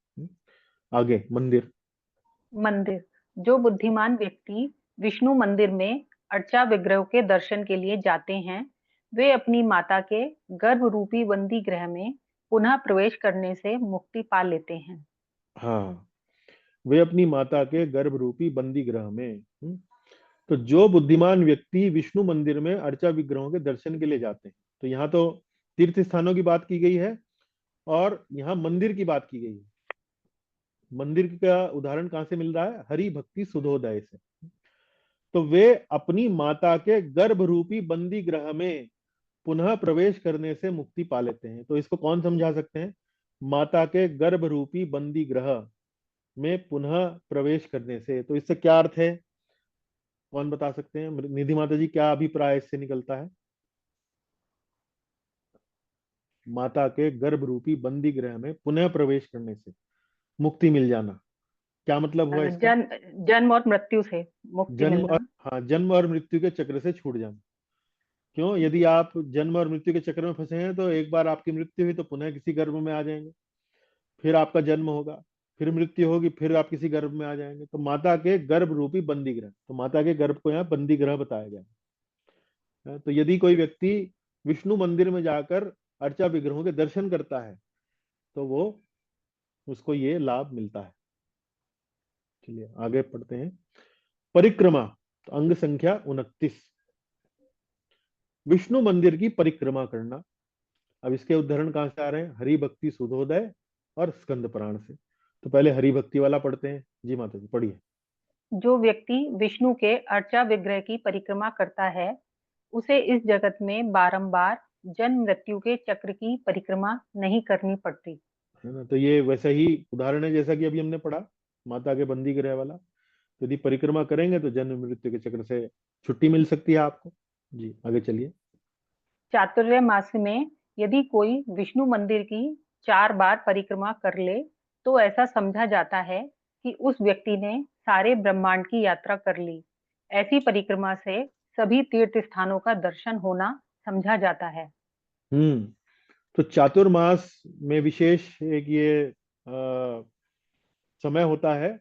आगे मंदिर। मंदिर, जो बुद्धिमान व्यक्ति विष्णु मंदिर में अर्चा विग्रह के दर्शन के लिए जाते हैं, वे अपनी माता के गर्भ रूपी बंदी गृह में पुनः प्रवेश करने से मुक्ति पा लेते हैं। हाँ, वे अपनी माता के गर्भ रूपी बंदी ग्रह में। तो जो बुद्धिमान व्यक्ति विष्णु मंदिर में अर्चा विग्रहों के दर्शन के लिए जाते हैं, तो यहाँ तो तीर्थ स्थानों की बात की गई है और यहाँ मंदिर की बात की गई है। मंदिर का उदाहरण कहां से मिल रहा है? हरि भक्ति सुधोदय से। तो वे अपनी माता के गर्भ रूपी बंदी ग्रह में पुनः प्रवेश करने से मुक्ति पा लेते हैं। तो इसको कौन समझा सकते हैं? माता के गर्भ रूपी बंदी ग्रह में पुनः प्रवेश करने से। तो इससे क्या अर्थ है? कौन बता सकते हैं? निधि माता जी, क्या अभिप्राय इससे निकलता है? माता के गर्भ रूपी बंदी गृह में पुनः प्रवेश करने से मुक्ति मिल जाना, क्या मतलब हुआ इसका? जन्म और मृत्यु से मुक्ति जन्म और, मिलना। हाँ, जन्म और मृत्यु के चक्र से छूट जाना। क्यों? यदि आप जन्म और मृत्यु के चक्र में फंसे हैं तो एक बार आपकी मृत्यु हुई तो पुनः किसी गर्भ में आ जाएंगे, फिर आपका जन्म होगा, फिर मृत्यु होगी, फिर आप किसी गर्भ में आ जाएंगे। तो माता के गर्भ रूपी बंदी ग्रह, तो माता के गर्भ को यहाँ बंदी ग्रह बताया गया है। तो यदि कोई व्यक्ति विष्णु मंदिर में जाकर अर्चा विग्रहों के दर्शन करता है तो वो, उसको ये लाभ मिलता है। चलिए आगे पढ़ते हैं। परिक्रमा, तो अंग संख्या 29, विष्णु मंदिर की परिक्रमा करना। अब इसके उदाहरण कहां से आ रहे हैं? हरि भक्ति सुधोदय और स्कंद पुराण से। तो पहले हरि भक्ति वाला पढ़ते हैं। जी माता जी पढ़िए। जो व्यक्ति विष्णु के अर्चा विग्रह की परिक्रमा करता है, उसे इस जगत में बारंबार जन्म मृत्यु के चक्र की परिक्रमा नहीं करनी पड़ती। है ना? तो ये वैसा ही उदाहरण है जैसा कि अभी हमने पढ़ा, माता के बंदी ग्रह वाला। तो यदि परिक्रमा करेंगे तो जन्म मृत्यु के चक्र से छुट्टी मिल सकती है आपको। जी आगे चलिए। चातुर्य मास में यदि कोई विष्णु मंदिर की 4 बार परिक्रमा कर ले, तो ऐसा समझा जाता है कि उस व्यक्ति ने सारे ब्रह्मांड की यात्रा कर ली। ऐसी परिक्रमा से सभी तीर्थ स्थानों का दर्शन होना समझा जाता है। हम्म। तो चातुर्मास में विशेष एक ये समय होता है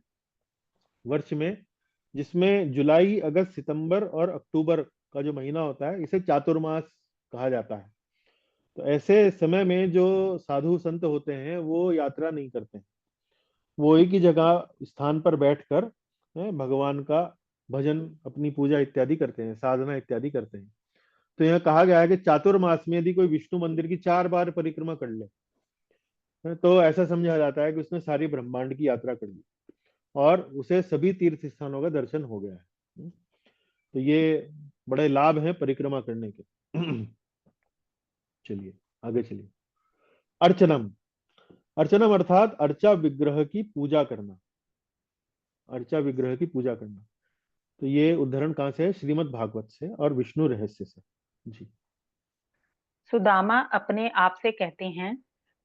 वर्ष में, जिसमें जुलाई, अगस्त, सितंबर और अक्टूबर का जो महीना होता है इसे चातुर्मास कहा जाता है। तो ऐसे समय में जो साधु संत होते हैं वो यात्रा नहीं करते हैं, वो एक ही जगह स्थान पर बैठकर भगवान का भजन, अपनी पूजा इत्यादि करते हैं, साधना इत्यादि करते हैं। तो यह कहा गया है कि चातुर्मास में यदि कोई विष्णु मंदिर की 4 बार परिक्रमा कर ले, तो ऐसा समझा जाता है कि उसने सारी ब्रह्मांड की यात्रा कर ली और उसे सभी तीर्थ स्थानों का दर्शन हो गया है। तो ये बड़े लाभ हैं परिक्रमा करने के। चलिए आगे चलिए। अर्चनम। अर्चनम अर्थात अर्चा विग्रह की पूजा करना। अर्चा विग्रह की पूजा करना। तो ये उद्धरण कहाँ से है? श्रीमद् भागवत से और विष्णु रहस्य से। जी। सुदामा अपने आप से कहते हैं,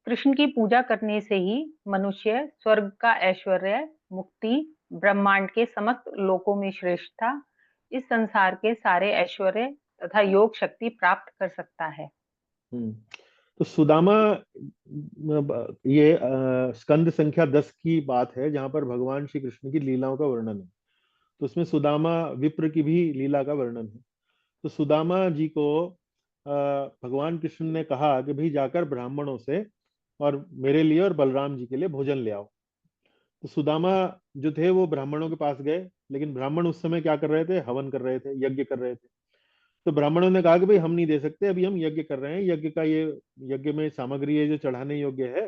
कृष्ण की पूजा करने से ही मनुष्य स्वर्ग का ऐश्वर्य, मुक्ति, ब्रह्मांड के समस्त लोकों में श्रेष्ठता, इस संसार के सारे ऐश्वर्य तथा योग शक्ति प्राप्त कर सकता है। हम्म। तो सुदामा, ये स्कंद संख्या 10 की बात है जहां पर भगवान श्री कृष्ण की लीलाओं का वर्णन है। तो उसमें सुदामा विप्र की भी लीला का वर्णन है। तो सुदामा जी को भगवान कृष्ण ने कहा कि भाई जाकर ब्राह्मणों से और मेरे लिए और बलराम जी के लिए भोजन ले आओ। तो सुदामा जो थे वो ब्राह्मणों के पास गए, लेकिन ब्राह्मण उस समय क्या कर रहे थे? हवन कर रहे थे, यज्ञ कर रहे थे। तो ब्राह्मणों ने कहा कि भाई हम नहीं दे सकते, अभी हम यज्ञ कर रहे हैं, यज्ञ का ये, यज्ञ में सामग्री है जो चढ़ाने योग्य है,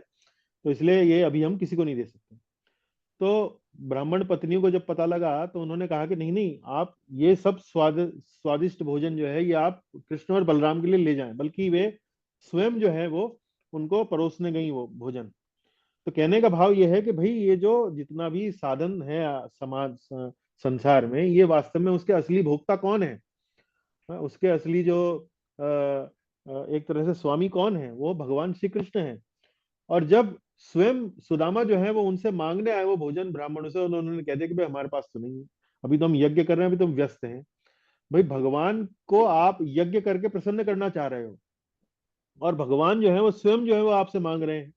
तो इसलिए ये अभी हम किसी को नहीं दे सकते। तो ब्राह्मण पत्नियों को जब पता लगा तो उन्होंने कहा कि नहीं नहीं, आप ये सब स्वादिष्ट भोजन जो है ये आप कृष्ण और बलराम के लिए ले जाएं, बल्कि वे स्वयं जो है वो उनको परोसने गई वो भोजन। तो कहने का भाव ये है कि भाई ये जो जितना भी साधन है समाज संसार में, ये वास्तव में उसके असली भोक्ता कौन है? उसके असली जो एक तरह से स्वामी कौन है? वो भगवान श्री कृष्ण है। और जब स्वयं सुदामा जो है वो उनसे मांगने आए वो भोजन ब्राह्मणों से, उन्होंने कह दिया कि भाई हमारे पास तो नहीं है, अभी तो हम यज्ञ कर रहे हैं, अभी तो हम व्यस्त हैं। भाई भगवान को आप यज्ञ करके प्रसन्न करना चाह रहे हो, और भगवान जो है वो स्वयं जो है वो आपसे मांग रहे हैं,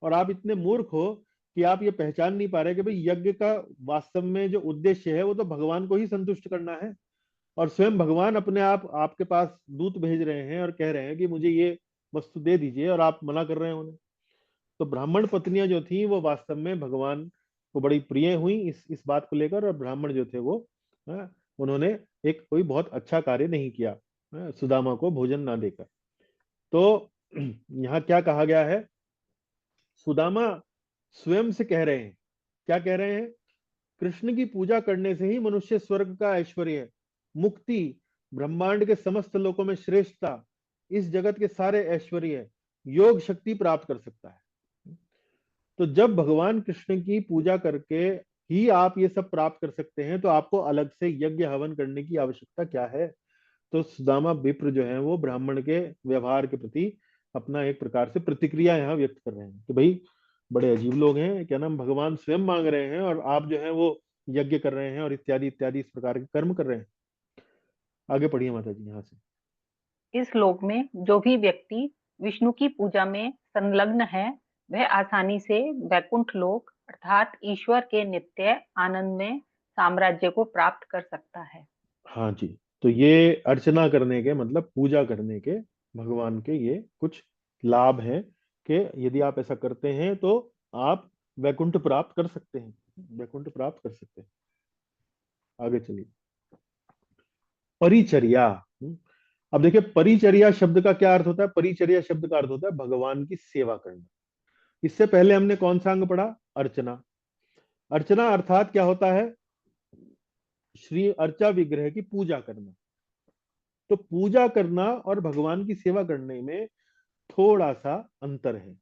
और आप इतने मूर्ख हो कि आप ये पहचान नहीं पा रहे कि भाई यज्ञ का वास्तव में जो उद्देश्य है वो तो भगवान को ही संतुष्ट करना है। और स्वयं भगवान अपने आप आपके पास दूत भेज रहे हैं और कह रहे हैं कि मुझे ये वस्तु दे दीजिए, और आप मना कर रहे हैं उन्हें। तो ब्राह्मण पत्नियां जो थी वो वास्तव में भगवान को बड़ी प्रिय हुई इस बात को लेकर, और ब्राह्मण जो थे वो उन्होंने एक कोई बहुत अच्छा कार्य नहीं किया सुदामा को भोजन ना देकर। तो यहाँ क्या कहा गया है? सुदामा स्वयं से कह रहे हैं, क्या कह रहे हैं? कृष्ण की पूजा करने से ही मनुष्य स्वर्ग का ऐश्वर्य, मुक्ति, ब्रह्मांड के समस्त लोकों में श्रेष्ठता, इस जगत के सारे ऐश्वर्य, योग शक्ति प्राप्त कर सकता है। तो जब भगवान कृष्ण की पूजा करके ही आप ये सब प्राप्त कर सकते हैं, तो आपको अलग से यज्ञ हवन करने की आवश्यकता क्या है? तो सुदामा विप्र जो है वो ब्राह्मण के व्यवहार के प्रति अपना एक प्रकार से प्रतिक्रिया यहाँ व्यक्त कर रहे हैं कि भाई बड़े अजीब लोग हैं, क्या नाम, भगवान स्वयं मांग रहे हैं और आप जो है वो यज्ञ कर रहे हैं और इत्यादि इत्यादि इस प्रकार के कर्म कर रहे हैं। आगे पढ़िए माता जी यहाँ से। इस श्लोक में जो भी व्यक्ति विष्णु की पूजा में संलग्न है, वह आसानी से वैकुंठ लोक अर्थात ईश्वर के नित्य आनंद में साम्राज्य को प्राप्त कर सकता है। हाँ जी। तो ये अर्चना करने के मतलब पूजा करने के भगवान के ये कुछ लाभ हैं कि यदि आप ऐसा करते हैं तो आप वैकुंठ प्राप्त कर सकते हैं, वैकुंठ प्राप्त कर सकते हैं। आगे चलिए। परिचर्या। अब देखिए परिचर्या शब्द का क्या अर्थ होता है? परिचर्या शब्द का अर्थ होता है भगवान की सेवा करना। इससे पहले हमने कौन सा अंग पढ़ा? अर्चना। अर्चना अर्थात क्या होता है? श्री अर्चा विग्रह की पूजा करना। तो पूजा करना और भगवान की सेवा करने में थोड़ा सा अंतर है।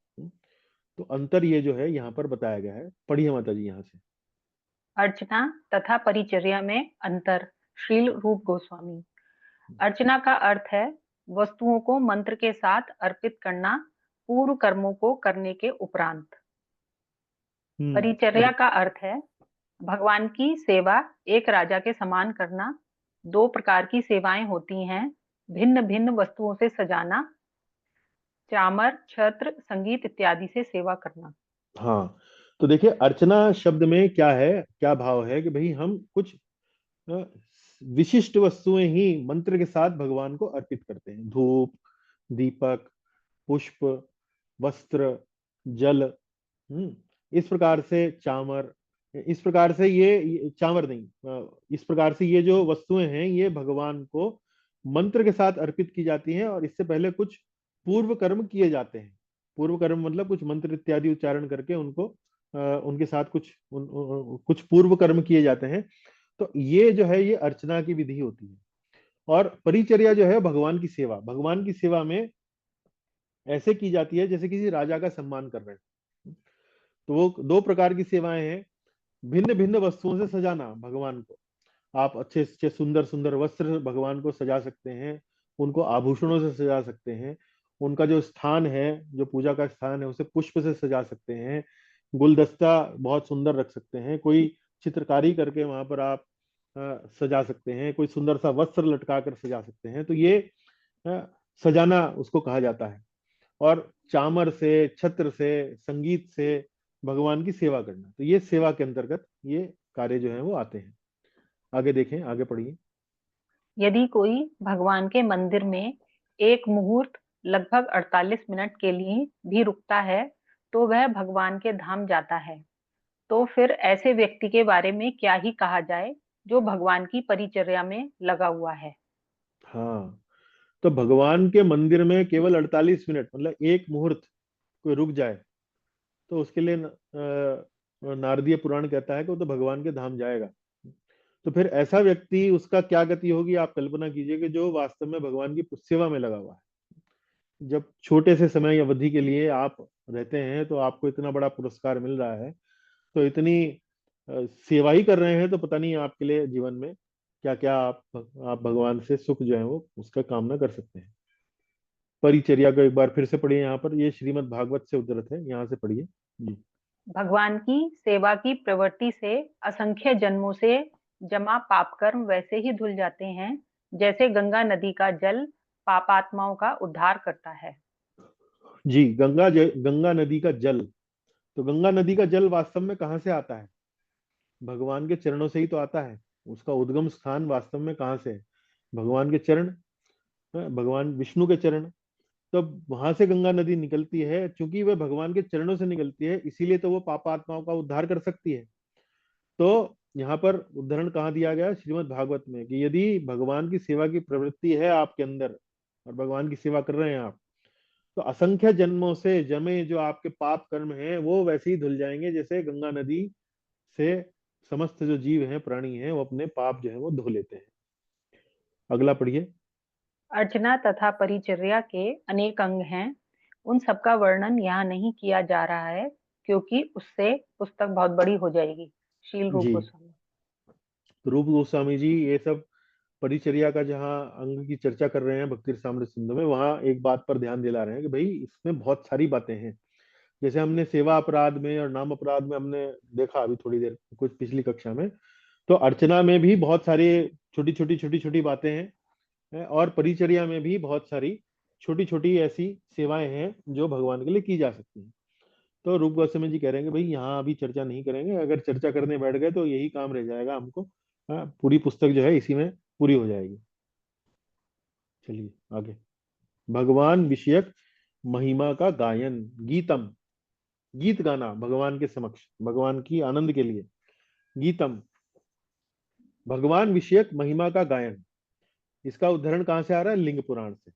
तो अंतर ये जो है यहाँ पर बताया गया है। पढ़िए माता जी यहाँ से। अर्चना तथा परिचर्या में अंतर। श्रील रूप गोस्वामी। अर्चना का अर्थ है वस्तुओं को मंत्र के साथ अर्पित करना पूर्व कर्मों को करने के उपरांत। परिचर्या और का अर्थ है भगवान की सेवा एक राजा के समान करना। दो प्रकार की सेवाएं होती हैं, भिन्न भिन्न वस्तुओं से सजाना, चामर, छत्र, संगीत इत्यादि से सेवा करना। हाँ, तो देखिए अर्चना शब्द में क्या है, क्या भाव है कि भाई हम कुछ अ, विशिष्ट वस्तुएं ही मंत्र के साथ भगवान को अर्पित करते हैं। धूप, दीपक, पुष्प, वस्त्र, जल। इस प्रकार से चामर, इस प्रकार से ये चामर नहीं, इस प्रकार से ये जो वस्तुएं हैं ये भगवान को मंत्र के साथ अर्पित की जाती हैं, और इससे पहले कुछ पूर्व कर्म किए जाते हैं। पूर्व कर्म मतलब कुछ मंत्र इत्यादि उच्चारण करके उनको उनके साथ कुछ पूर्व कर्म किए जाते हैं। तो ये जो है ये अर्चना की विधि होती है। और परिचर्या जो है भगवान की सेवा, भगवान की सेवा में ऐसे की जाती है जैसे किसी राजा का सम्मान कर रहे हैं। तो वो दो प्रकार की सेवाएं हैं। भिन्न भिन्न वस्तुओं से सजाना भगवान को। आप अच्छे अच्छे सुंदर सुंदर वस्त्र भगवान को सजा सकते हैं, उनको आभूषणों से सजा सकते हैं। उनका जो स्थान है, जो पूजा का स्थान है, उसे पुष्प से सजा सकते हैं। गुलदस्ता बहुत सुंदर रख सकते हैं, कोई चित्रकारी करके वहां पर आप सजा सकते हैं, कोई सुंदर सा वस्त्र लटका कर सजा सकते हैं। तो ये अ, सजाना उसको कहा जाता है। और चामर से, छत्र से, संगीत से भगवान की सेवा करना, तो ये सेवा के अंतर्गत ये कार्य जो है वो आते हैं। आगे देखें, आगे पढ़िए। यदि कोई भगवान के मंदिर में एक मुहूर्त लगभग 48 मिनट के लिए भी रुकता है तो वह भगवान के धाम जाता है। तो फिर ऐसे व्यक्ति के बारे में क्या ही कहा जाए जो भगवान की परिचर्या में लगा हुआ है। हाँ, तो भगवान के मंदिर में केवल 48 मिनट मतलब एक मुहूर्त कोई रुक जाए तो उसके लिए नारदीय पुराण कहता है कि वो तो भगवान के धाम जाएगा। तो फिर ऐसा व्यक्ति, उसका क्या गति होगी, आप कल्पना कीजिए कि जो वास्तव में भगवान की सेवा में लगा हुआ है। जब छोटे से समय अवधि के लिए आप रहते हैं तो आपको इतना बड़ा पुरस्कार मिल रहा है, तो इतनी सेवा ही कर रहे हैं, तो पता नहीं आपके लिए जीवन में क्या क्या आप भगवान से सुख जो है वो उसका कामना कर सकते हैं। परिचर्या को एक बार फिर से पढ़िए, यहाँ पर ये श्रीमद् भागवत से उद्धृत है, यहाँ से पढ़िए जी। भगवान की सेवा की प्रवृत्ति से असंख्य जन्मों से जमा पाप कर्म वैसे ही धुल जाते हैं जैसे गंगा नदी का जल पापात्माओं का उद्धार करता है। जी, गंगा नदी का जल। तो गंगा नदी का जल वास्तव में कहाँ से आता है? भगवान के चरणों से ही तो आता है। उसका उद्गम स्थान वास्तव में कहाँ से है? भगवान के चरण, भगवान विष्णु के चरण। तो वहां से गंगा नदी निकलती है, क्योंकि वह भगवान के चरणों से निकलती है, इसीलिए तो वो पापात्माओं का उद्धार कर सकती है। तो यहाँ पर उदाहरण कहाँ दिया गया? श्रीमद् भागवत में, कि यदि भगवान की सेवा की प्रवृत्ति है आपके अंदर और भगवान की सेवा कर रहे हैं आप, तो असंख्य जन्मों से जमे जो आपके पाप कर्म हैं वो वैसे ही धुल जाएंगे जैसे गंगा नदी से समस्त जो जीव हैं, प्राणी हैं, वो अपने पाप जो है वो धो लेते हैं। अगला पढ़िए। अर्चना तथा परिचर्या के अनेक अंग हैं। उन सबका वर्णन यहाँ नहीं किया जा रहा है क्योंकि उससे पुस्तक बहुत बड़ी हो जाएगी। शील रूप जी, गोस्वामी। तो रूप गोस्वामी जी ये सब परिचर्या का जहाँ अंग की चर्चा कर रहे हैं भक्ति रसामृत सिंधु में, वहाँ एक बात पर ध्यान दिला रहे हैं कि भाई इसमें बहुत सारी बातें हैं। जैसे हमने सेवा अपराध में और नाम अपराध में हमने देखा अभी थोड़ी देर कुछ पिछली कक्षा में, तो अर्चना में भी बहुत सारी छोटी छोटी बातें हैं, और परिचर्या में भी बहुत सारी छोटी छोटी ऐसी सेवाएं हैं जो भगवान के लिए की जा सकती हैं। तो रूप गोस्वामी जी कह रहे हैं कि भाई यहाँ अभी चर्चा नहीं करेंगे, अगर चर्चा करने बैठ गए तो यही काम रह जाएगा हमको। हाँ, पूरी पुस्तक जो है इसी में पूरी हो जाएगी। चलिए आगे। भगवान विषयक महिमा का गायन, गीतम, गीत गाना भगवान के समक्ष, भगवान की आनंद के लिए। गीतम, भगवान विषयक महिमा का गायन। इसका उदाहरण कहाँ से आ रहा है? लिंग पुराण से।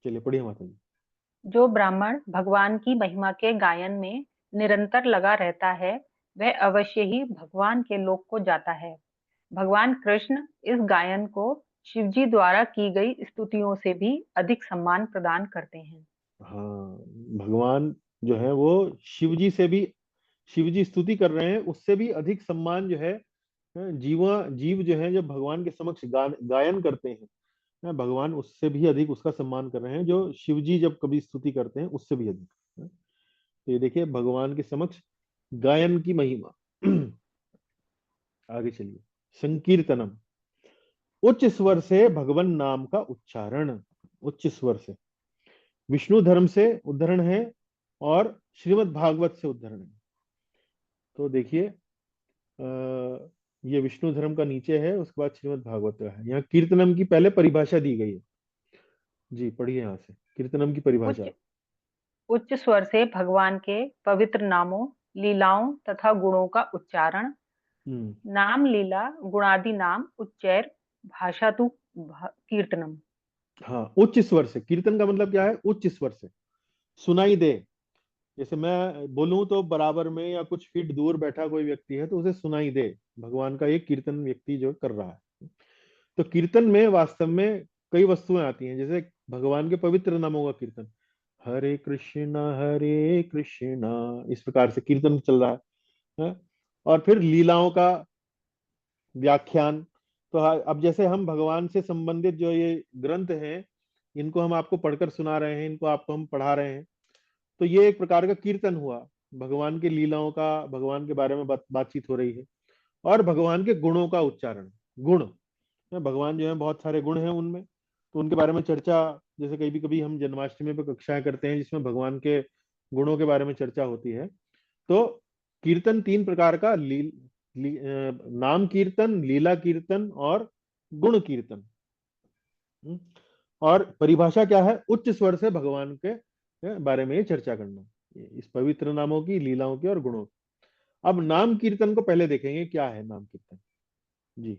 चलिए पढ़िए माता जी। जो ब्राह्मण भगवान की महिमा के गायन में निरंतर लगा रहता है वह अवश्य ही भगवान के लोक को जाता है। भगवान कृष्ण इस गायन को शिवजी द्वारा की गई स्तुतियों से भी अधिक सम्मान प्रदान करते हैं। हाँ, भगवान जो है वो शिव जी से भी, शिव जी स्तुति कर रहे हैं, उससे भी अधिक सम्मान जो है जीव जो है जब भगवान के समक्ष गायन करते हैं, भगवान उससे भी अधिक उसका सम्मान कर रहे हैं, जो शिव जी जब कभी स्तुति करते हैं उससे भी अधिक। तो ये देखिए भगवान के समक्ष गायन की महिमा। आगे चलिए। संकीर्तनम, उच्च स्वर से भगवान नाम का उच्चारण, उच्च स्वर से। विष्णु धर्म से उद्धरण है और श्रीमद् भागवत से उद्धरण है। तो देखिए ये विष्णु धर्म का नीचे है, उसके बाद श्रीमद् भागवत का है। यहाँ कीर्तनम की पहले परिभाषा दी गई है। जी पढ़िए यहाँ से कीर्तनम की उच्च परिभाषा। उच्च स्वर से भगवान के पवित्र नामों, लीलाओं तथा गुणों का उच्चारण। हम्म। नाम लीला गुणादि नाम उच्चैर भाषा तु कीर्तनम। हाँ, उच्च स्वर से, कीर्तन का मतलब क्या है, उच्च स्वर से सुनाई दे। जैसे मैं बोलूं तो बराबर में या कुछ फीट दूर बैठा कोई व्यक्ति है तो उसे सुनाई दे, भगवान का ये कीर्तन व्यक्ति जो कर रहा है। तो कीर्तन में वास्तव में कई वस्तुएं आती हैं, जैसे भगवान के पवित्र नामों का कीर्तन, हरे कृष्णा, इस प्रकार से कीर्तन चल रहा है। और फिर लीलाओं का व्याख्यान। तो अब जैसे हम भगवान से संबंधित जो ये ग्रंथ हैं, इनको हम आपको पढ़कर सुना रहे हैं, इनको आपको हम पढ़ा रहे हैं, तो ये एक प्रकार का कीर्तन हुआ। भगवान की लीलाओं का, भगवान के बारे में बातचीत हो रही है। और भगवान के गुणों का उच्चारण, गुण, भगवान जो है बहुत सारे गुण हैं उनमें, तो उनके बारे में चर्चा। जैसे कभी कभी हम जन्माष्टमी पे कक्षाएं करते हैं जिसमें भगवान के गुणों के बारे में चर्चा होती है। तो कीर्तन तीन प्रकार का, नाम कीर्तन, लीला कीर्तन और गुण कीर्तन। हम्म। और परिभाषा क्या है, उच्च स्वर से भगवान के बारे में ये चर्चा करना, इस पवित्र नामों की, लीलाओं की और गुणों की। अब नाम कीर्तन को पहले देखेंगे, क्या है नाम कीर्तन। जी।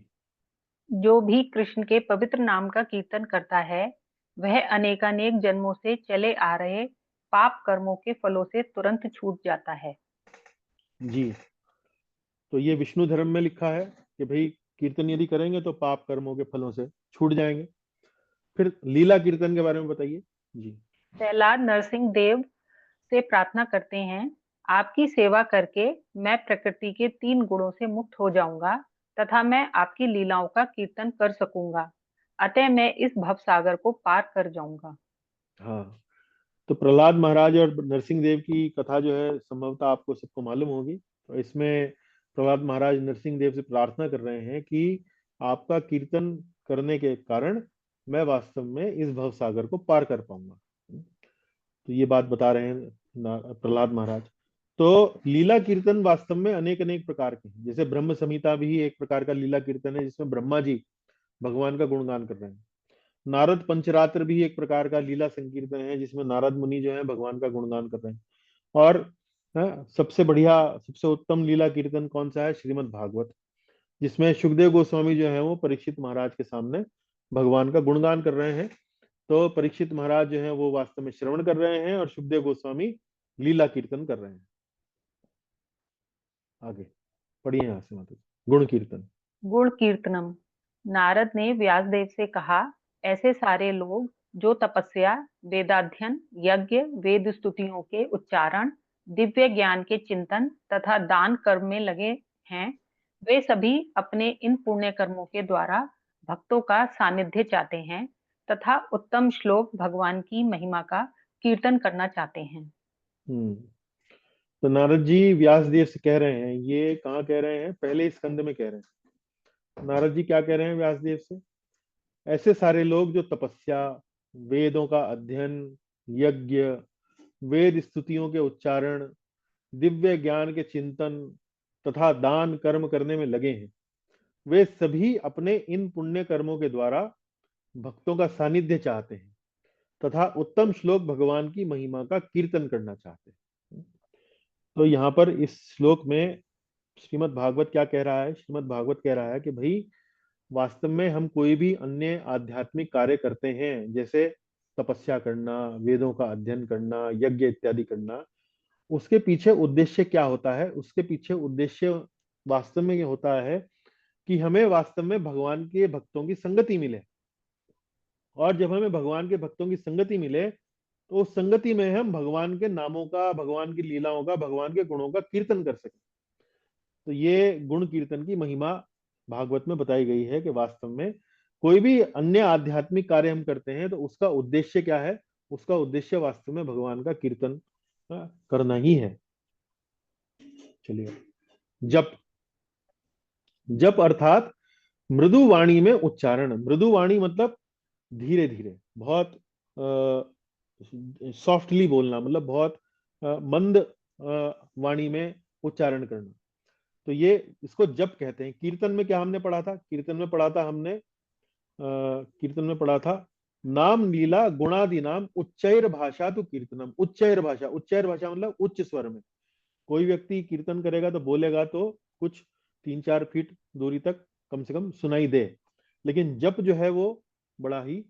जो भी कृष्ण के पवित्र नाम का कीर्तन करता है, वह अनेकानेक जन्मों से चले आ रहे पाप कर्मों के फलों से तुरंत छूट जाता है। जी, तो ये विष्णु धर्म में लिखा है कि भाई कीर्तन यदि करेंगे तो पाप कर्मों के फलों से छूट जाएंगे। फिर लीला कीर्तन के बारे में बताइए। जी। प्रहलाद नरसिंह देव से प्रार्थना करते हैं, आपकी सेवा करके मैं प्रकृति के 3 गुणों से मुक्त हो जाऊंगा तथा मैं आपकी लीलाओं का कीर्तन कर सकूंगा। अतः मैं इस भवसागर को पार कर जाऊंगा। हाँ, तो प्रहलाद महाराज और नरसिंह देव की कथा जो है संभवतः आपको सबको मालूम होगी। तो इसमें प्रहलाद महाराज नरसिंह देव से प्रार्थना कर रहे हैं कि आपका कीर्तन करने के कारण मैं वास्तव में इस भव सागर को पार कर पाऊंगा। तो ये बात बता रहे हैं प्रहलाद महाराज। तो लीला कीर्तन वास्तव में अनेक अनेक प्रकार के हैं। जैसे ब्रह्म संहिता भी एक प्रकार का लीला कीर्तन है, जिसमें ब्रह्मा जी भगवान का गुणगान कर रहे हैं। नारद पंचरात्र भी एक प्रकार का लीला संकीर्तन है, जिसमें नारद मुनि जो है भगवान का गुणगान कर रहे हैं। और सबसे बढ़िया, सबसे उत्तम लीला कीर्तन कौन सा है, श्रीमद् भागवत, जिसमें सुखदेव गोस्वामी जो है वो परीक्षित महाराज के सामने भगवान का गुणगान कर रहे हैं। तो परीक्षित महाराज जो है वो वास्तव में श्रवण कर रहे हैं और सुखदेव गोस्वामी लीला कीर्तन कर रहे हैं। आगे पढ़िए यहाँ से माता जी, गुण कीर्तन। गुण कीर्तनम। नारद ने व्यासदेव से कहा, ऐसे सारे लोग जो तपस्या, वेदाध्ययन, यज्ञ, वेद स्तुतियों के उच्चारण, दिव्य ज्ञान के चिंतन तथा दान कर्म में लगे हैं, वे सभी अपने इन पुण्य कर्मों के द्वारा भक्तों का सानिध्य चाहते हैं तथा उत्तम श्लोक भगवान की महिमा का कीर्तन करना चाहते हैं। हम्म। तो नारद जी व्यास देव से कह रहे हैं, ये कहाँ कह रहे हैं, पहले स्कंद में कह रहे हैं। नारद जी क्या कह रहे हैं व्यास देव से, ऐसे सारे लोग जो तपस्या, वेदों का अध्ययन, यज्ञ, वेद स्तुतियों के उच्चारण, दिव्य ज्ञान के चिंतन तथा दान कर्म करने में लगे हैं, वे सभी अपने इन पुण्य कर्मों के द्वारा भक्तों का सानिध्य चाहते हैं तथा उत्तम श्लोक भगवान की महिमा का कीर्तन करना चाहते हैं। तो यहाँ पर इस श्लोक में श्रीमद् भागवत क्या कह रहा है, श्रीमद् भागवत कह रहा है कि भाई वास्तव में हम कोई भी अन्य आध्यात्मिक कार्य करते हैं, जैसे तपस्या करना, वेदों का अध्ययन करना, यज्ञ इत्यादि करना, उसके पीछे उद्देश्य क्या होता है, उसके पीछे उद्देश्य वास्तव में ये होता है कि हमें वास्तव में भगवान के भक्तों की संगति मिले। और जब हमें भगवान के भक्तों की संगति मिले तो उस संगति में हम भगवान के नामों का, भगवान की लीलाओं का, भगवान के गुणों का कीर्तन कर सकें। तो ये गुण कीर्तन की महिमा भागवत में बताई गई है कि वास्तव में कोई भी अन्य आध्यात्मिक कार्य हम करते हैं तो उसका उद्देश्य क्या है, उसका उद्देश्य वास्तव में भगवान का कीर्तन करना ही है। चलिए, जप। जप अर्थात मृदु वाणी में उच्चारण। मृदु वाणी मतलब धीरे धीरे, बहुत सॉफ्टली बोलना, मतलब बहुत मंद वाणी में उच्चारण करना। तो ये इसको जप कहते हैं। कीर्तन में क्या हमने पढ़ा था? कीर्तन में पढ़ा था हमने, कीर्तन में पढ़ा था, नाम लीला गुणादि नाम उच्चैर भाषा तो कीर्तनम। उच्चैर भाषा, उच्चैर भाषा मतलब उच्च स्वर में। कोई व्यक्ति कीर्तन करेगा तो बोलेगा तो कुछ 3-4 फीट दूरी तक कम से कम सुनाई दे, लेकिन जप जो है वो बड़ा ही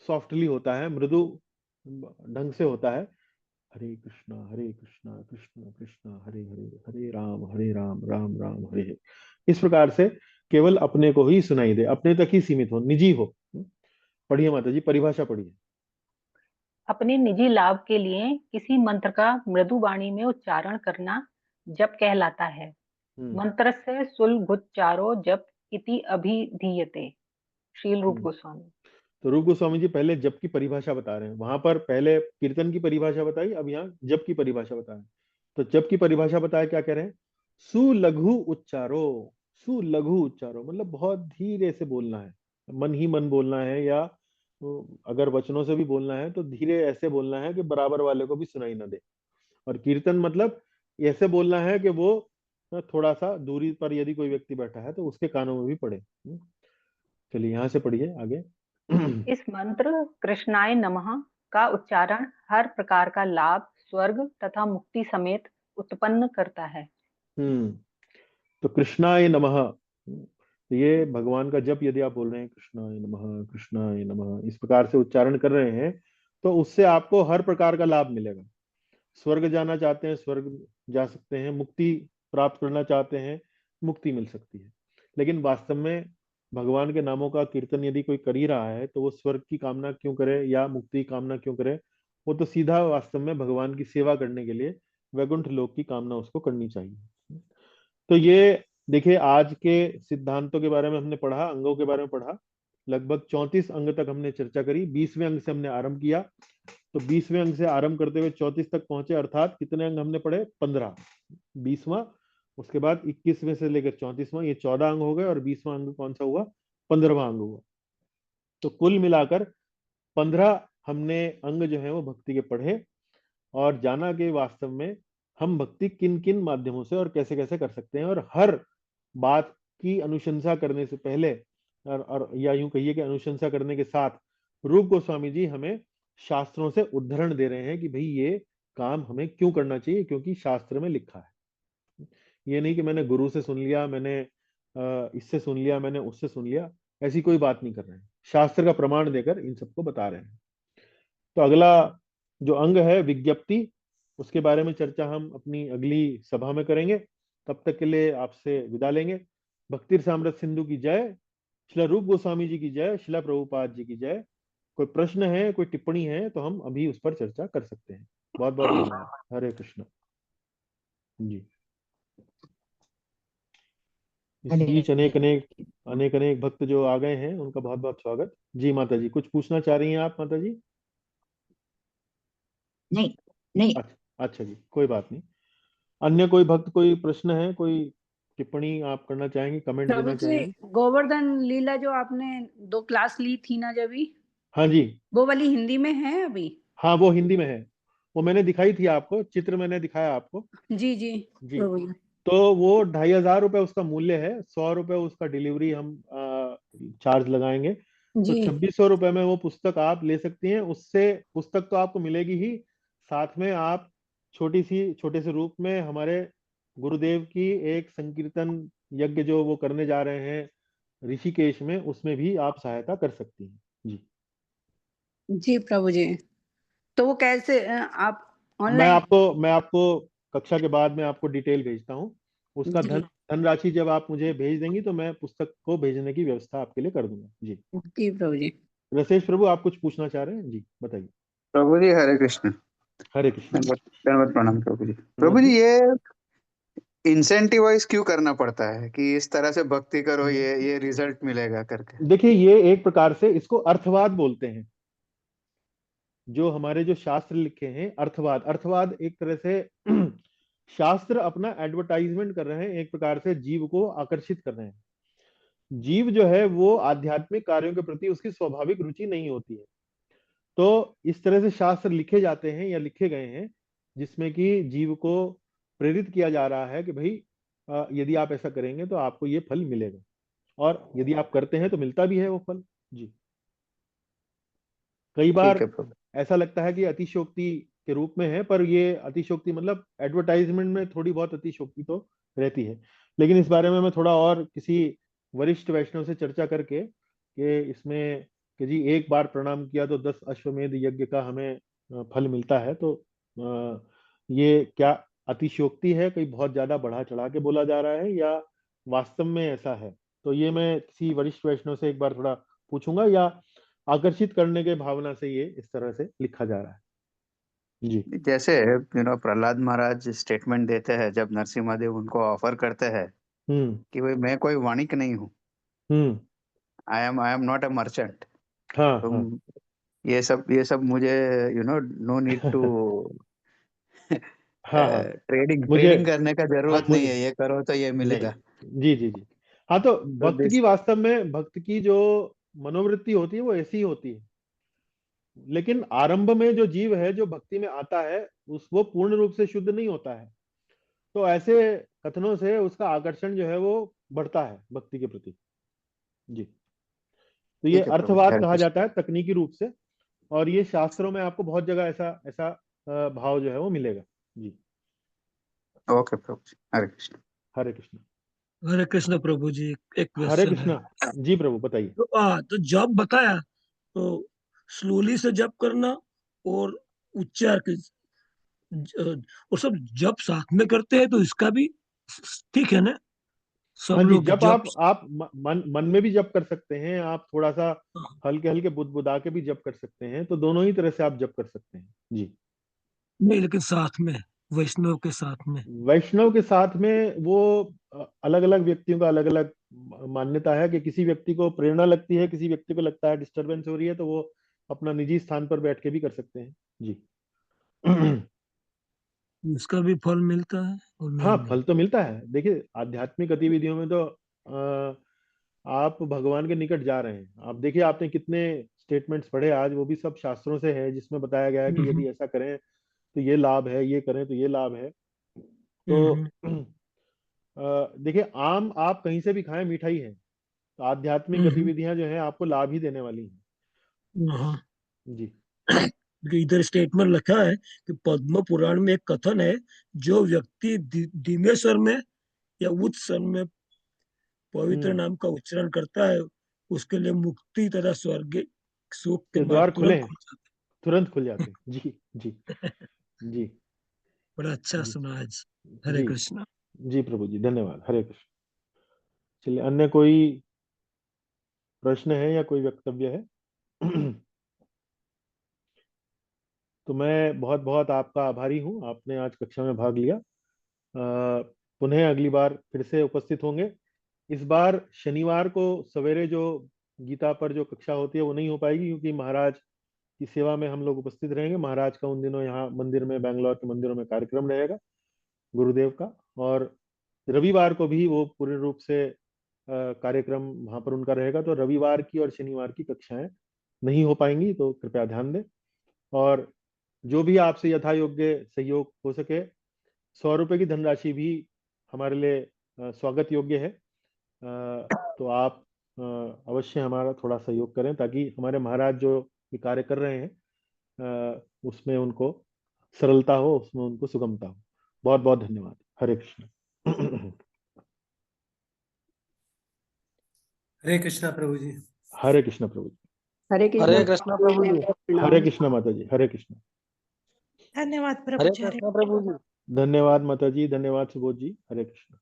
सॉफ्टली होता है, मृदु ढंग से होता है। हरे कृष्णा कृष्ण कृष्ण हरे हरे, हरे राम राम राम हरे हरे। इस प्रकार से केवल अपने को ही सुनाई दे, अपने तक ही सीमित हो, निजी हो। पढ़िए माता जी, परिभाषा पढ़िए। अपने निजी लाभ के लिए किसी मंत्र का मृदु वाणी में उच्चारण करना जप कहलाता है। हम्म मंत्रस्य सुलघुच्चारो जप इति अभिधीयते। श्रील रूप हम्म। गोस्वामी। तो रूप गोस्वामी जी पहले जप की परिभाषा बता रहे हैं, वहां पर पहले कीर्तन की परिभाषा बताई, अब यहाँ जप की परिभाषा बता रहे हैं। तो जप की परिभाषा बताया, क्या कह रहे हैं? सुलघु उच्चारो। सुलघु उच्चारो मतलब बहुत धीरे से बोलना है, मन ही मन बोलना है, या अगर वचनों से भी बोलना है तो धीरे ऐसे बोलना है कि बराबर वाले को भी सुनाई ना दे। और कीर्तन मतलब ऐसे बोलना है कि वो थोड़ा सा दूरी पर यदि कोई व्यक्ति बैठा है तो उसके कानों में भी पड़े। चलिए यहाँ से पढ़िए आगे। इस मंत्र कृष्णाय नमः का उच्चारण हर प्रकार का लाभ, स्वर्ग तथा मुक्ति समेत उत्पन्न करता है। हम्म। तो कृष्णाय नमः, तो ये भगवान का जप यदि आप बोल रहे हैं कृष्णाय नमः कृष्णाय नमः, इस प्रकार से उच्चारण कर रहे हैं, तो उससे आपको हर प्रकार का लाभ मिलेगा। स्वर्ग जाना चाहते हैं, स्वर्ग जा सकते हैं। मुक्ति प्राप्त करना चाहते हैं, मुक्ति मिल सकती है। लेकिन वास्तव में भगवान के नामों का कीर्तन यदि कोई कर ही रहा है तो वो स्वर्ग की कामना क्यों करे या मुक्ति की कामना क्यों करे? वो तो सीधा वास्तव में भगवान की सेवा करने के लिए वैकुंठ लोक की कामना उसको करनी चाहिए। तो ये देखिए, आज के सिद्धांतों के बारे में हमने पढ़ा, अंगों के बारे में पढ़ा। लगभग 34 अंग तक हमने चर्चा करी। 20वें अंग से हमने आरंभ किया, तो 20वें अंग से आरंभ करते हुए 34 तक पहुंचे, अर्थात कितने अंग हमने पढ़े? 15। 20वां, उसके बाद 21वें से लेकर 34वां, ये 14 अंग हो गए, और 20वां अंग कौन सा हुआ? 15वां अंग हुआ। तो कुल मिलाकर 15 हमने अंग जो है वो भक्ति के पढ़े, और जाना कि वास्तव में हम भक्ति किन किन माध्यमों से और कैसे कैसे कर सकते हैं। और हर बात की अनुशंसा करने से पहले, और या यूं कहिए कि अनुशंसा करने के साथ, रूप गोस्वामी जी हमें शास्त्रों से उद्धरण दे रहे हैं कि भाई ये काम हमें क्यों करना चाहिए, क्योंकि शास्त्र में लिखा है। ये नहीं कि मैंने गुरु से सुन लिया, मैंने इससे सुन लिया, मैंने उससे सुन लिया, ऐसी कोई बात नहीं कर रहे हैं। शास्त्र का प्रमाण देकर इन सबको बता रहे हैं। तो अगला जो अंग है विज्ञप्ति, उसके बारे में चर्चा हम अपनी अगली सभा में करेंगे। तब तक के लिए आपसे विदा लेंगे। भक्ति साम्राज्य सिंधु की जय, शिला रूप गोस्वामी जी की जय, शिला प्रभुपाद जी की जय। कोई प्रश्न है, कोई टिप्पणी है तो हम अभी उस पर चर्चा कर सकते हैं। बहुत बहुत धन्यवाद। हरे कृष्ण जी। इस बीच अनेक अनेक अनेक अनेक भक्त जो आ गए हैं उनका बहुत बहुत स्वागत। जी माता जी, कुछ पूछना चाह रही हैं आप माता जी? नहीं नहीं। अच्छा अच्छा जी, कोई बात नहीं। अन्य कोई भक्त, कोई प्रश्न है, कोई टिप्पणी आप करना चाहेंगे, कमेंट प्रभु देना जी, चाहेंगे? गोवर्धन लीला जो आपने 2 क्लास ली थी ना जब भी, हाँ जी। वो वाली हिंदी में है अभी? हाँ वो हिंदी में है, वो मैंने दिखाई थी आपको, चित्र मैंने दिखाया आपको। जी जी। जी। प्रभु जी। तो वो 2,500 रुपये उसका मूल्य है। 100 रुपये उसका डिलीवरी हम चार्ज लगाएंगे। तो जी 2,600 रुपये में वो पुस्तक आप ले सकती हैं। उससे पुस्तक तो आपको मिलेगी ही, साथ में आप छोटे से रूप में हमारे गुरुदेव की एक संकीर्तन यज्ञ जो वो करने जा रहे हैं ऋषिकेश में, उसमें भी आप सहायता कर सकती हैं। जी। जी प्रभु जी। तो वो कैसे आप मैं ऑनलाइन? आपको मैं आपको कक्षा के बाद में आपको डिटेल भेजता हूँ। उसका जी धनराशि जब आप मुझे भेज देंगी तो मैं पुस्तक को भेजने की व्यवस्था आपके लिए कर दूंगा। जी। जी प्रभु जी। रसेश प्रभु, आप कुछ पूछना चाह रहे हैं? जी बताइए। प्रभु जी हरे कृष्ण। हरे कृष्ण। दंडवत दंडवत प्रणाम प्रभु जी। प्रहलाद प्रभु जी जी। ये इंसेंटिवाइज क्यों करना पड़ता है कि इस तरह से भक्ति करो ये रिजल्ट मिलेगा करके? देखिए, ये एक प्रकार से इसको अर्थवाद बोलते हैं। जो हमारे जो शास्त्र लिखे हैं, अर्थवाद, अर्थवाद एक तरह से शास्त्र अपना एडवर्टाइजमेंट कर रहे हैं, एक प्रकार से जीव को आकर्षित कर रहे हैं। जीव जो है वो आध्यात्मिक कार्यों के प्रति उसकी स्वाभाविक रुचि नहीं होती है। तो इस तरह से शास्त्र लिखे जाते हैं या लिखे गए हैं, जिसमें कि जीव को प्रेरित किया जा रहा है कि भाई यदि आप ऐसा करेंगे तो आपको ये फल मिलेगा, और यदि आप करते हैं तो मिलता भी है वो फल। जी। कई बार ठीक है प्रभु। ऐसा लगता है कि अतिशयोक्ति के रूप में है, पर ये अतिशयोक्ति मतलब एडवर्टाइजमेंट में थोड़ी बहुत अतिशयोक्ति तो रहती है। लेकिन इस बारे में मैं थोड़ा और किसी वरिष्ठ वैष्णव से चर्चा करके कि इसमें कि जी एक बार प्रणाम किया तो 10 अश्वमेध यज्ञ का हमें फल मिलता है, तो ये क्या अतिशयोक्ति है, कहीं बहुत ज्यादा बढ़ा चढ़ा के बोला जा रहा है, या वास्तव में ऐसा है? तो ये मैं किसी वरिष्ठ वैष्णव से एक बार थोड़ा पूछूंगा, या आकर्षित करने के भावना से ये इस तरह से लिखा जा रहा है। जी। जैसे प्रहलाद महाराज स्टेटमेंट देते हैं जब नरसिम्हा देव उनको ऑफर करते हैं हम्म। कि भाई मैं कोई वाणिक नहीं हूँ, hmm. I am not a merchant. हाँ तुम हाँ। ये सब मुझे नो नीड टू हाँ हाँ। ट्रेडिंग मुझे, ट्रेडिंग करने का हाँ जरूरत नहीं मुझे, है, ये करो तो ये जी मिलेगा। जी जी जी। हाँ, तो तो भक्त दिस की वास्तव में, भक्त की जो मनोवृत्ति होती है वो ऐसी ही होती है। लेकिन आरंभ में जो जीव है जो भक्ति में आता है, उस वो पूर्ण रूप से शुद्ध नहीं होता है, तो ऐसे कथनों से उसका आकर्षण जो है वो बढ़ता है भक्ति के प्रति। जी। तो ये ठीक है प्रभु जी, अर्थवाद हरे कहा जाता कृष्ण। है तकनीकी रूप से, और ये शास्त्रों में आपको बहुत जगह ऐसा ऐसा भाव जो है वो मिलेगा। जी। ओके प्रभु जी, हरे कृष्ण। हरे कृष्ण। हरे कृष्ण प्रभु जी। एक हरे क्वेश्चन है। कृष्ण। जी प्रभु बताइए। तो जप बताया, तो स्लोली से जप करना और उच्चार के और सब जप साथ में करते हैं, तो इसका भी ठीक है ना? हाँ सब जी, लोग जप जप। आप मन मन में भी जप कर सकते हैं, आप थोड़ा सा हल्के हल्के बुदबुदा के भी जप कर सकते हैं, तो दोनों ही तरह से आप जप कर सकते हैं। जी। नहीं, लेकिन साथ में, वैष्णव के साथ में। वैष्णव के साथ में वो अलग अलग व्यक्तियों का अलग अलग मान्यता है, कि किसी व्यक्ति को प्रेरणा लगती है, किसी व्यक्ति को लगता है डिस्टरबेंस हो रही है, तो वो अपना निजी स्थान पर बैठ के भी कर सकते हैं। जी। उसका भी फल मिलता है और नहीं हाँ, फल मिलता। तो मिलता है। देखिए आध्यात्मिक गतिविधियों में तो आप भगवान के निकट जा रहे हैं। आप देखिए आपने कितने स्टेटमेंट्स पढ़े आज, वो भी सब शास्त्रों से है, जिसमें बताया गया है कि हम्म, यदि ऐसा करें तो ये लाभ है, ये करें तो ये लाभ है। हम्म, तो देखिए आम आप कहीं से भी खाएं मिठाई है, तो आध्यात्मिक हम्म, गतिविधियां जो हैं आपको लाभ ही देने वाली हैं। हाँ। जी। इधर स्टेटमेंट लिखा है कि पद्म पुराण में एक कथन है, जो व्यक्ति धीमे स्वर में या उच्च स्वर में पवित्र हम्म। नाम का उच्चारण करता है, उसके लिए मुक्ति तथा स्वर्ग सुख के के द्वार द्वार खुले तुरंत हैं, खुल जाते तुरंत खुल जाते हैं। जी जी हैं। जी बड़ा अच्छा जी सुना आज। हरे जी कृष्णा। जी प्रभु जी, धन्यवाद। हरे कृष्ण। चलिए, अन्य कोई प्रश्न है या कोई वक्तव्य है? तो मैं बहुत बहुत आपका आभारी हूँ, आपने आज कक्षा में भाग लिया। पुनः अगली बार फिर से उपस्थित होंगे। इस बार शनिवार को सवेरे जो गीता पर जो कक्षा होती है वो नहीं हो पाएगी, क्योंकि महाराज की सेवा में हम लोग उपस्थित रहेंगे। महाराज का उन दिनों यहाँ मंदिर में, बैंगलोर के मंदिरों में कार्यक्रम रहेगा गुरुदेव का, और रविवार को भी वो पूर्ण रूप से कार्यक्रम वहां पर उनका रहेगा। तो रविवार की और शनिवार की कक्षाएं नहीं हो पाएंगी, तो कृपया ध्यान दें। और जो भी आपसे यथा योग्य सहयोग हो सके, 100 रुपए की धनराशि भी हमारे लिए स्वागत योग्य है। तो आप अवश्य हमारा थोड़ा सहयोग करें, ताकि हमारे महाराज जो ये कार्य कर रहे हैं उसमें उनको सरलता हो, उसमें उनको सुगमता हो। बहुत बहुत धन्यवाद। हरे कृष्ण। हरे कृष्णा प्रभु जी। हरे कृष्ण प्रभु जी। हरे कृष्ण हरे कृष्णा प्रभु जी। हरे प्रणाम। कृष्ण माता जी। हरे कृष्ण। धन्यवाद प्रभु हरे जी। हरे कृष्णा प्रभु जी। धन्यवाद माता जी, धन्यवाद सुबोध जी। हरे कृष्ण।